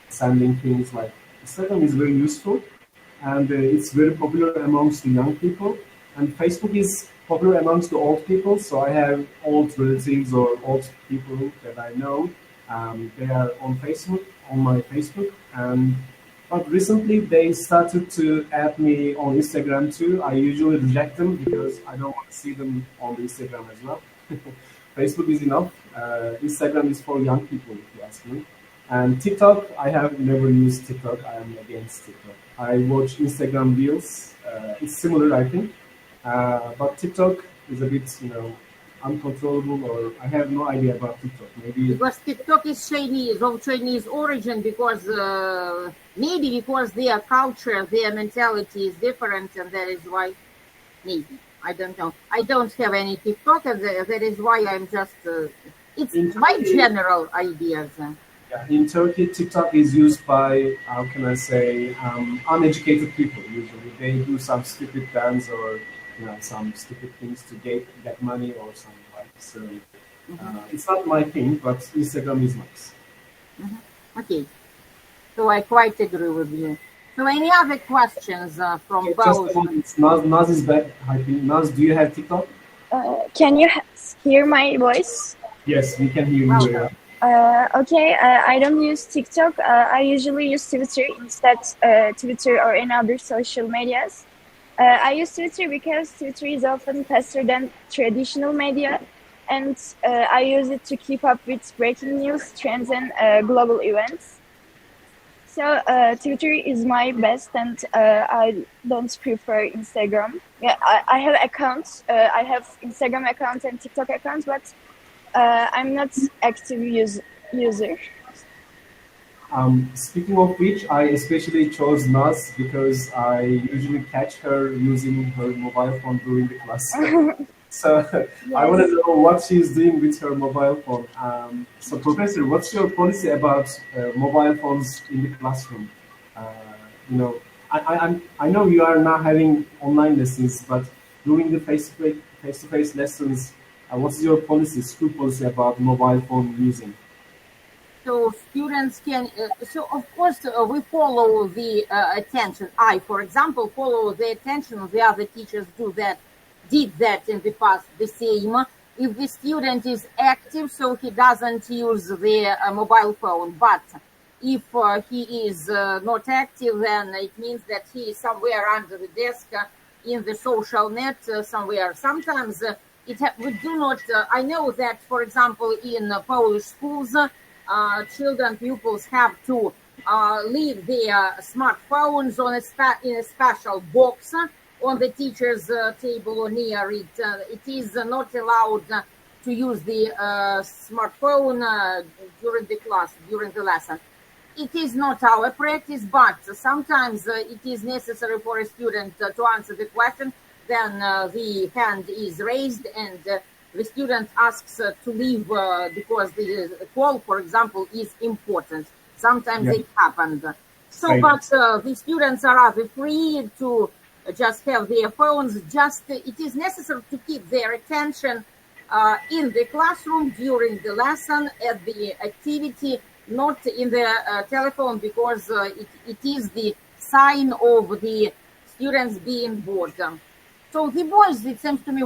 sending things. Like Instagram is very useful, and it's very popular amongst the young people. And Facebook is popular amongst the old people. So I have old relatives or old people that I know. They are on Facebook, on my Facebook, but recently they started to add me on Instagram too. I usually reject them because I don't want to see them on the Instagram as well. Facebook is enough. Instagram is for young people, if you ask me. And TikTok, I have never used TikTok. I am against TikTok. I watch Instagram Reels. It's similar, I think. But TikTok is a bit, uncontrollable, or I have no idea about TikTok. Maybe because TikTok is Chinese, of Chinese origin, because maybe because their culture, their mentality is different, and that is why. Maybe I don't know. I don't have any TikTok, and that is why I'm just. It's my general ideas. Yeah, in Turkey, TikTok is used by, how can I say, uneducated people. Usually, they do some stupid dance or some stupid things to get money or something like. So it's not my thing, but Instagram is nice. Okay, so I quite agree with you. So any other questions from both? Naz is back. I think Naz, do you have TikTok? Can you hear my voice? Yes, we can hear you. Okay, I don't use TikTok. I usually use Twitter instead, Twitter or any other social medias. I use Twitter because Twitter is often faster than traditional media, and I use it to keep up with breaking news, trends, and global events. So Twitter is my best, and I don't prefer Instagram. Yeah, I have accounts. I have Instagram account and TikTok accounts, but I'm not active user. Speaking of which, I especially chose Naz because I usually catch her using her mobile phone during the class. So yes. I want to know what she's doing with her mobile phone. So Professor, what's your policy about mobile phones in the classroom? I know you are now having online lessons, but during the face-to-face lessons, what's your policy, school policy about mobile phone using? So students can, so of course we follow the attention. I, for example, follow the attention of the other teachers did that in the past, the same. If the student is active, so he doesn't use the mobile phone. But if he is not active, then it means that he is somewhere under the desk in the social net somewhere. Sometimes we do not, I know that, for example, in Polish schools, pupils have to leave their smartphones in a special box on the teacher's table or near it. It is not allowed to use the smartphone during the class, during the lesson. It is not our practice, but sometimes it is necessary for a student to answer the question. Then the hand is raised and the student asks to leave because the call, for example, is important. Sometimes it happened. So, but the students are rather free to just have their phones. It is necessary to keep their attention in the classroom during the lesson, at the activity, not in the telephone, because it is the sign of the students being bored. So the boys, it seems to me,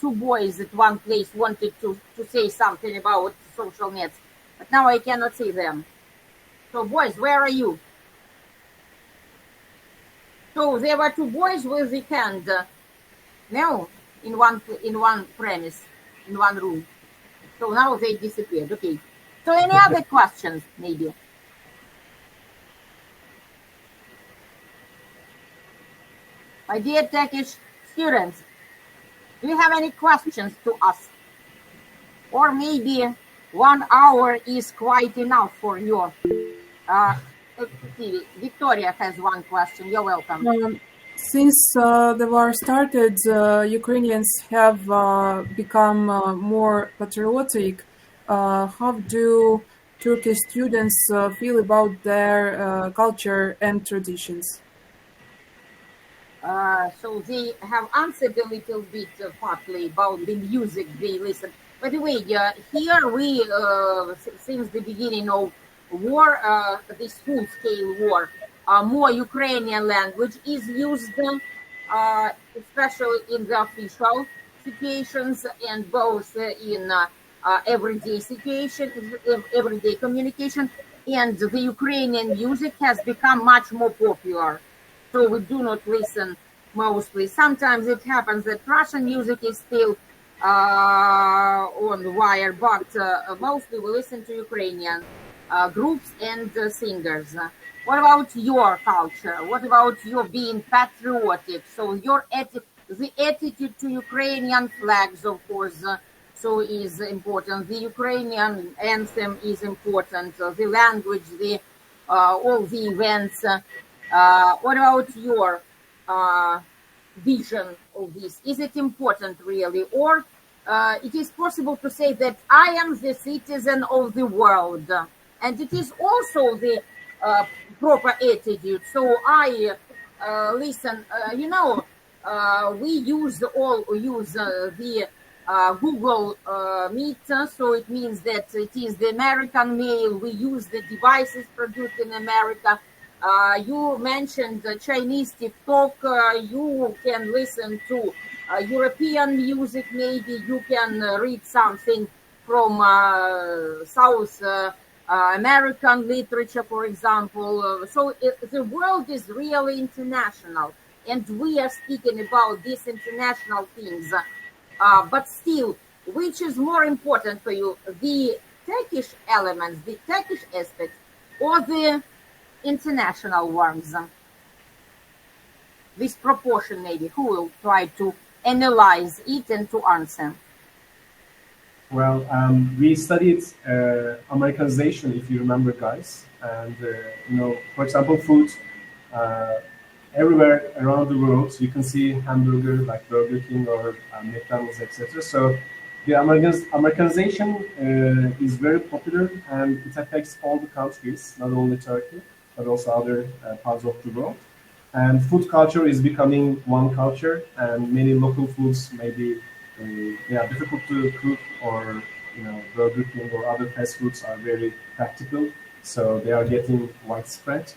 two boys at one place wanted to say something about social nets, but now I cannot see them. So boys, where are you? So there were two boys with the hand. No, in one premise, in one room. So now they disappeared. Okay. So any other questions, maybe? My dear Turkish students, do you have any questions to us? Or maybe 1 hour is quite enough for you. Victoria has one question. You're welcome. Since the war started, Ukrainians have become more patriotic. How do Turkish students feel about their culture and traditions? So they have answered a little bit partly about the music they listen. By the way, here we, since the beginning of war, this full-scale war, more Ukrainian language is used, especially in the official situations and both in everyday situation, everyday communication, and the Ukrainian music has become much more popular. So we do not listen mostly. Sometimes it happens that Russian music is still on the wire, but mostly we listen to Ukrainian groups and singers. What about your culture? What about your being patriotic? So your the attitude to Ukrainian flags, of course, so is important. The Ukrainian anthem is important. The language, the all the events. What about your vision of this? Is it important really, or it is possible to say that I am the citizen of the world, and it is also the proper attitude. So I listen. We use the Google Meet, so it means that it is the American mail. We use the devices produced in America. You mentioned Chinese TikTok. You can listen to European music. Maybe you can read something from South American literature, for example. So the world is really international, and we are speaking about these international things. But still, which is more important for you, the Turkish elements, the Turkish aspect, or the international ones? This proportion, maybe. Who will try to analyze it and to answer? Well, we studied Americanization, if you remember, guys. And, for example, food. Everywhere around the world, you can see hamburger like Burger King or McDonald's, etc. So the Americanization is very popular, and it affects all the countries, not only Turkey, but also other parts of the world. And food culture is becoming one culture, and many local foods maybe they are difficult to cook, or Burger King or other fast foods are very practical, so they are getting widespread.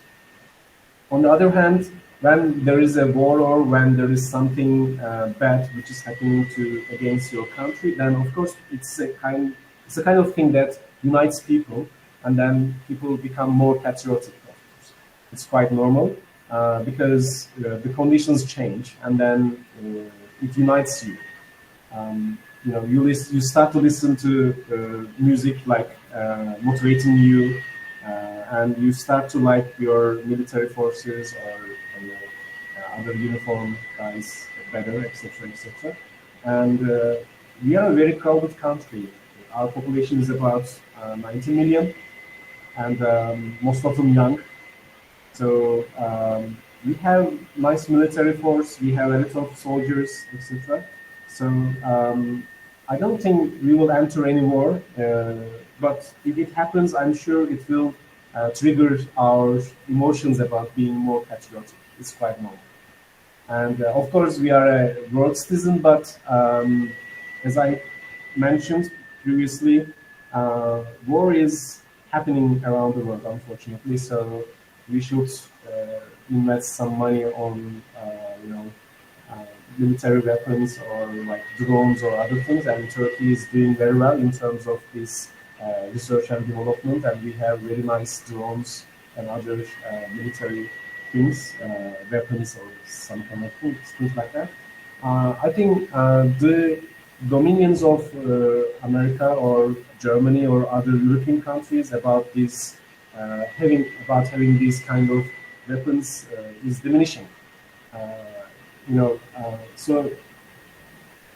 On the other hand, when there is a war or when there is something bad which is happening against your country, then of course it's a kind of thing that unites people, and then people become more patriotic. Of course, it's quite normal because the conditions change, and then it unites you. You start to listen to music like motivating you. And you start to like your military forces or other uniform guys better, etc., etc. And we are a very crowded country. Our population is about 90 million, and most of them young. So we have nice military force. We have a lot of soldiers, etc. So I don't think we will enter any war. But if it happens, I'm sure it will trigger our emotions about being more patriotic. It's quite normal. And of course, we are a world citizen, but as I mentioned previously, war is happening around the world, unfortunately. So we should invest some money on, military weapons or like drones or other things. And Turkey is doing very well in terms of this research and development, and we have very nice drones and other military things, weapons or some kind of things like that. I think the dominions of America or Germany or other European countries about this having these kind of weapons is diminishing. so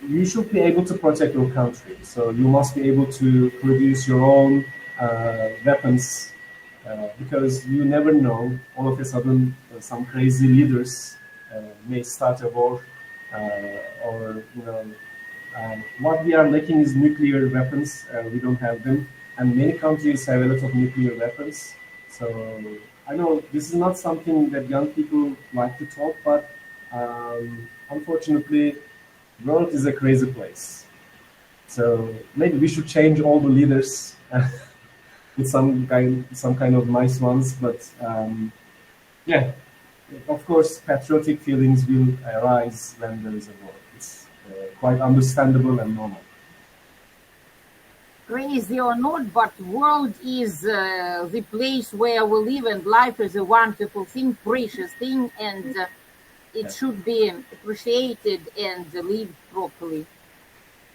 you should be able to protect your country. So you must be able to produce your own weapons because you never know. All of a sudden, some crazy leaders may start a war, or what we are lacking is nuclear weapons. We don't have them, and many countries have a lot of nuclear weapons. So I know this is not something that young people like to talk, but unfortunately, world is a crazy place. So maybe we should change all the leaders with some kind of nice ones. But yeah, of course, patriotic feelings will arise when there is a war. It's quite understandable and normal. Crazy or not, but world is the place where we live, and life is a wonderful thing, precious thing, and it should be appreciated and lived properly.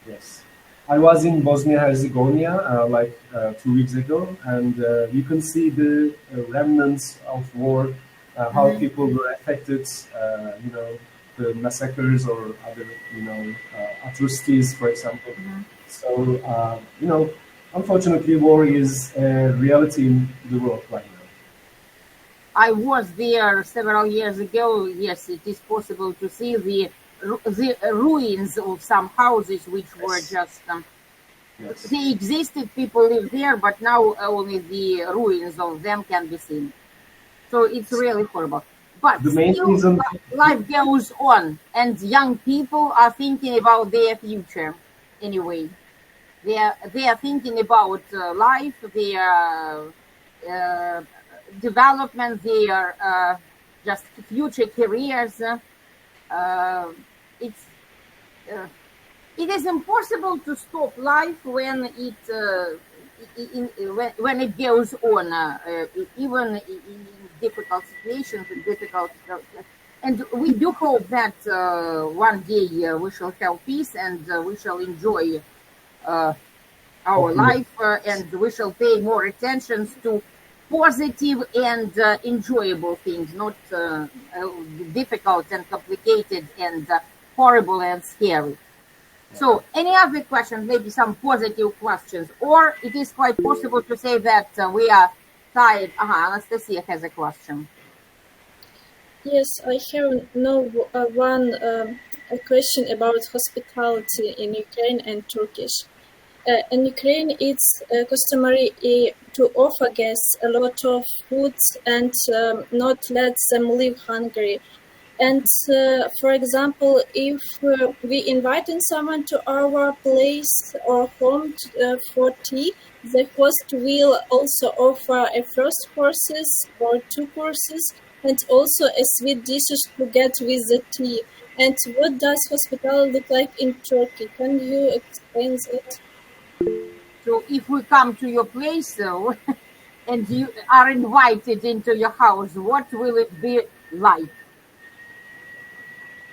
Yes. I was in Bosnia-Herzegovina like 2 weeks ago, and you can see the remnants of war, how people were affected, the massacres or other, atrocities, for example. So, unfortunately, war is a reality in the world right now. I was there several years ago. Yes, it is possible to see the ruins of some houses which were just they existed, people lived there, but now only the ruins of them can be seen. So it's really horrible. But still, life goes on, and young people are thinking about their future anyway. They are thinking about life, their development, their just future careers. It is impossible to stop life when when it goes on, even in difficult situations and difficult. And we do hope that one day we shall have peace and we shall enjoy our life, and we shall pay more attention to positive and enjoyable things, not difficult and complicated and horrible and scary. So, any other questions? Maybe some positive questions, or it is quite possible to say that we are tired. Anastasia has a question. Yes, I have one a question about hospitality in Ukraine and Turkish. In Ukraine, it's customary to offer guests a lot of food and not let them live hungry. And for example, if we inviting someone to our place or home for tea, the host will also offer a first courses or 2 courses and also a sweet dishes to get with the tea. And what does hospitality look like in Turkey? Can you explain it? So if we come to your place and you are invited into your house, what will it be like?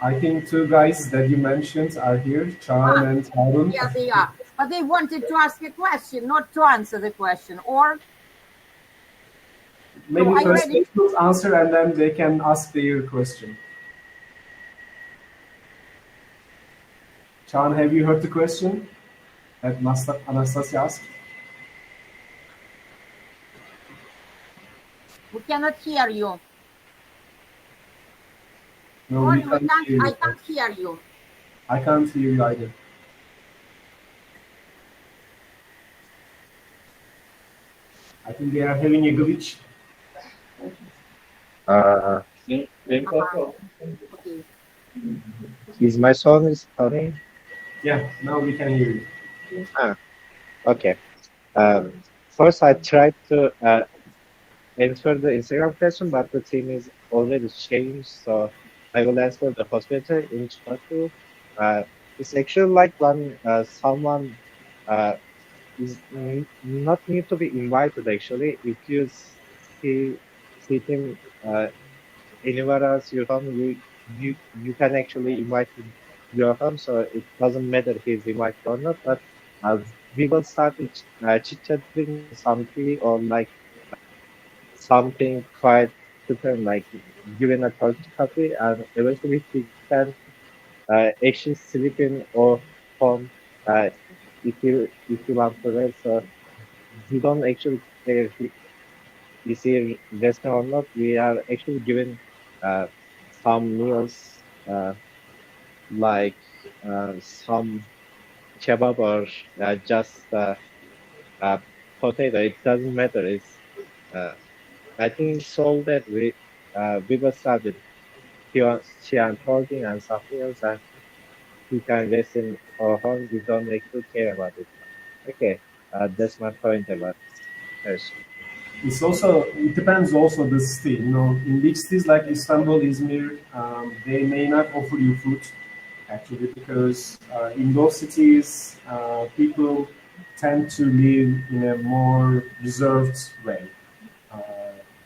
I think 2 guys that you mentioned are here, Can and Harun. Yeah, they are. But they wanted to ask a question, not to answer the question. Or maybe first they should answer and then they can ask their question. Can, have you heard the question that Anastasia asked? We cannot hear you. No, I can't hear you. I can't hear you either. I think they are having a glitch. Is my sound is coming? Yeah, now we can hear you. Okay. First, I tried to answer the Instagram question, but the theme is already changed, so I will answer the hospital in Turkey. It's actually like when someone is not need to be invited. Actually, if you see him anywhere else your home, you can actually invite him to your home. So it doesn't matter if he's invited or not. But we will start chit-chatting something or like something quite different, like giving a Turkish coffee, and eventually he can actually sleep in or home if you want to rest. So we don't actually care if we see restaurant or not. We are actually given uh, some meals like some kebab or just uh, potato. It doesn't matter. It's I think it's all that we will start with tea and talking and something else, and we can rest in our home. We don't actually care about it. Okay, that's my point about this. It depends also the city. In big cities like Istanbul, Izmir, they may not offer you food actually because in those cities people tend to live in a more reserved way. Uh,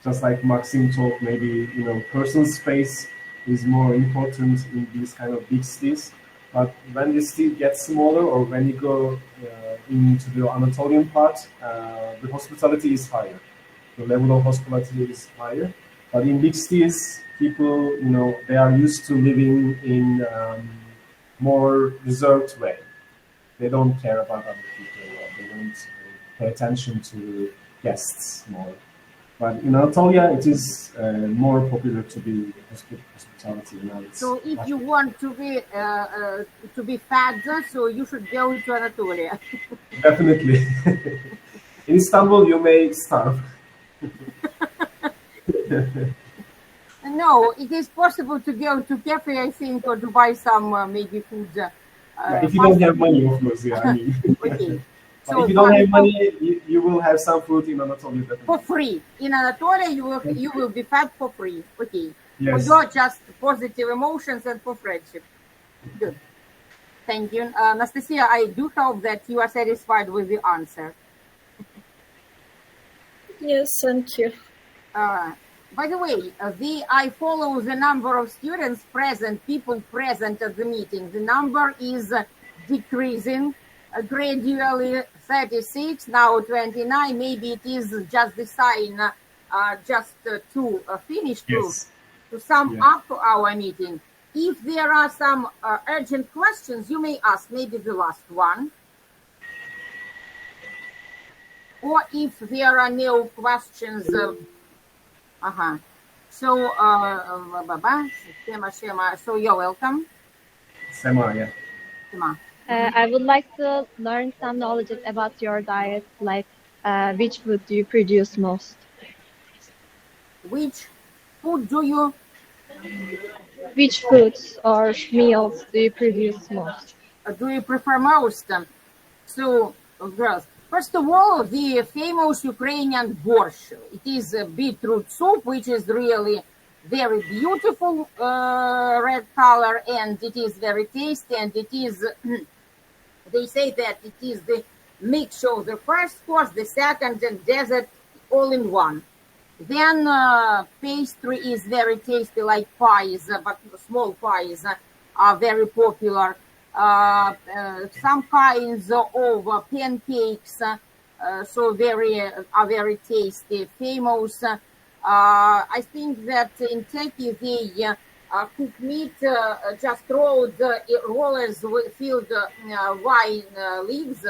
just like Maxim talked, maybe personal space is more important in these kind of big cities. But when the city gets smaller, or when you go into the Anatolian part, the hospitality is higher. The level of hospitality is higher. But in big cities, people, they are used to living in more reserved way. They don't care about other people. Or they don't pay attention to guests more. But in Anatolia, it is more popular to be hospitality. So if you want to be fat, so you should go to Anatolia. Definitely. In Istanbul, you may starve. No, it is possible to go to cafe, I think, or to buy some maybe food. If you don't have money, of course, yeah. I mean. Okay. But So if you don't have money, you will have some food in Anatolia. Definitely. for free. In Anatolia, you will be fat for free. Okay. Yes. For your just positive emotions and for friendship. Good. Thank you. Anastasia, I do hope that you are satisfied with the answer. Yes, thank you. By the way, I follow the number of students present, people present at the meeting. The number is decreasing gradually, 36, now 29. Maybe it is just the sign to finish, to sum up our meeting. If there are some urgent questions, you may ask, maybe the last one. Or if there are no questions, so so you're welcome. Sema, yeah. Sema. I would like to learn some knowledge about your diet, like which food do you produce most? Which food do you? Which foods or meals do you produce most? Do you prefer most? So, girls, first of all, the famous Ukrainian borscht. It is a beetroot soup, which is really very beautiful red color, and it is very tasty, and it is, they say that it is the mixture of the first course, the second, and dessert all in one. Then pastry is very tasty, like pies, but small pies are very popular. Some kinds of pancakes, so are very tasty, famous. I think that in Turkey they cook meat just rolled rollers filled wine leaves,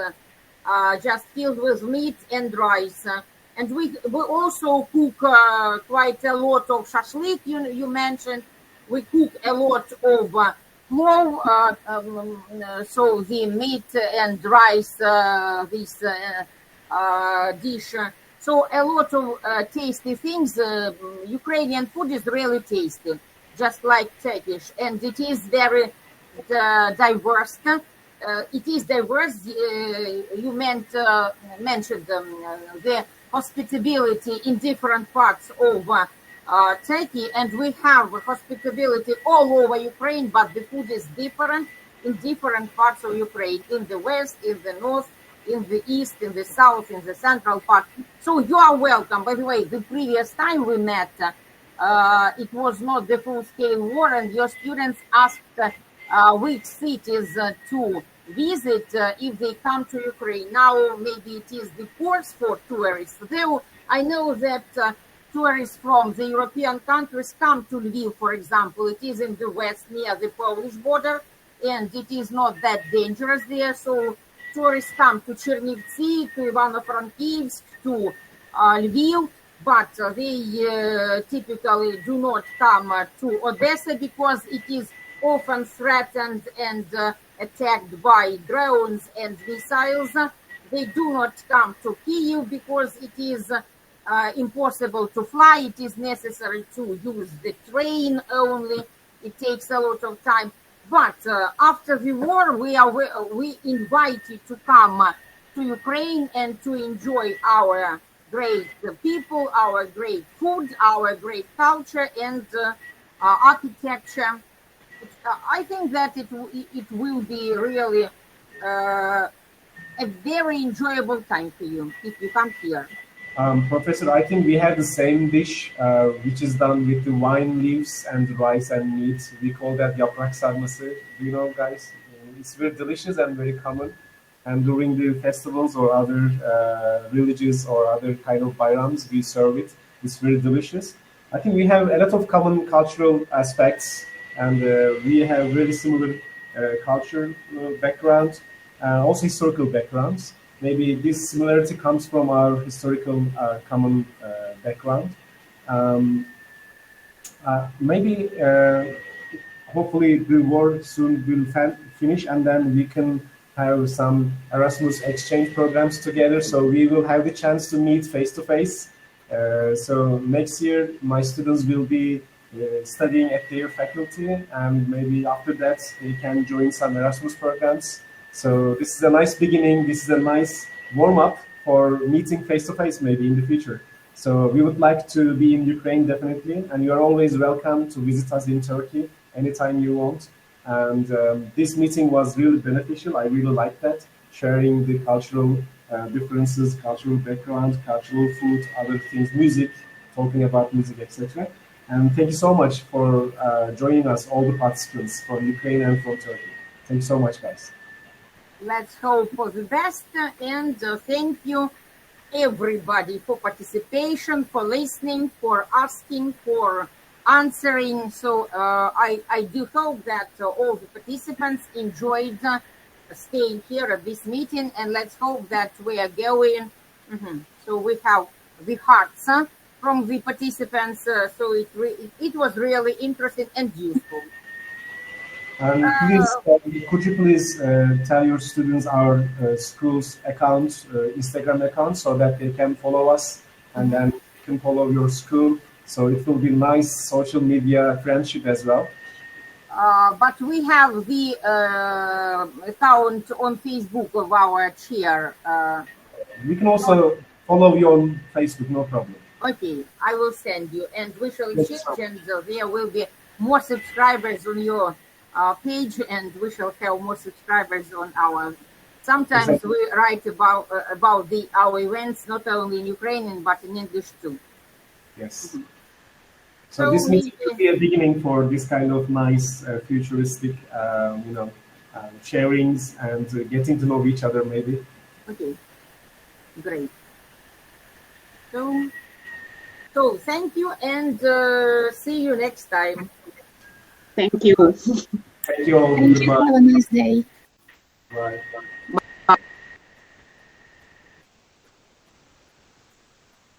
just filled with meat and rice. And we also cook quite a lot of shashlik. You mentioned we cook a lot of plov, so the meat and rice, this dish. So a lot of tasty things. Ukrainian food is really tasty, just like Turkish, and it is very diverse. It is diverse. You mentioned the hospitality in different parts of Turkey, and we have hospitality all over Ukraine, but the food is different in different parts of Ukraine, in the west, in the north, in the east, in the south, in the central part. So you are welcome. By the way, the previous time we met, it was not the full-scale war, and your students asked which cities to visit if they come to Ukraine. Now maybe it is the course for tourists. Though I know that tourists from the European countries come to Lviv, for example. It is in the west near the Polish border, and it is not that dangerous there. So tourists come to Chernivtsi, to Ivano-Frankivsk, to Lviv, but they typically do not come to Odessa because it is often threatened and attacked by drones and missiles. They do not come to Kyiv because it is impossible to fly. It is necessary to use the train only. It takes a lot of time. But after the war, we invite you to come to Ukraine and to enjoy our great people, our great food, our great culture and architecture. I think that it will be really a very enjoyable time for you if you come here. Professor, I think we have the same dish, which is done with the wine leaves and rice and meat. We call that yaprak sarması. Do you know, guys? It's very delicious and very common. And during the festivals or other religious or other kind of bayrams, we serve it. It's very delicious. I think we have a lot of common cultural aspects, and we have really similar cultural background, also historical backgrounds. Maybe this similarity comes from our historical common background. Maybe, hopefully, the war soon will finish, and then we can have some Erasmus exchange programs together. So we will have the chance to meet face to face. So next year, my students will be studying at their faculty, and maybe after that, they can join some Erasmus programs. So this is a nice beginning. This is a nice warm-up for meeting face-to-face maybe in the future. So we would like to be in Ukraine definitely, and you are always welcome to visit us in Turkey anytime you want. And this meeting was really beneficial. I really like that, sharing the cultural differences, cultural background, cultural food, other things, music, talking about music, etc. And thank you so much for joining us, all the participants from Ukraine and from Turkey. Thank you so much, guys. Let's hope for the best, and thank you everybody for participation, for listening, for asking, for answering. So I do hope that all the participants enjoyed staying here at this meeting, and let's hope that we are going. So we have the hearts from the participants, so it was really interesting and useful. And please, could you please tell your students our school's account, Instagram account, so that they can follow us and then can follow your school. So it will be nice social media friendship as well. But we have the account on Facebook of our chair. We can also follow you on Facebook, no problem. Okay, I will send you, and we shall change, and there will be more subscribers on your page, and we shall have more subscribers on our. Sometimes we write about our events not only in Ukrainian but in English too. Yes. So this means it could be a beginning for this kind of nice futuristic, sharings and getting to know each other maybe. Okay, great. So thank you, and see you next time. Thank you. Thank you all. Thank you. Have a nice day. Bye.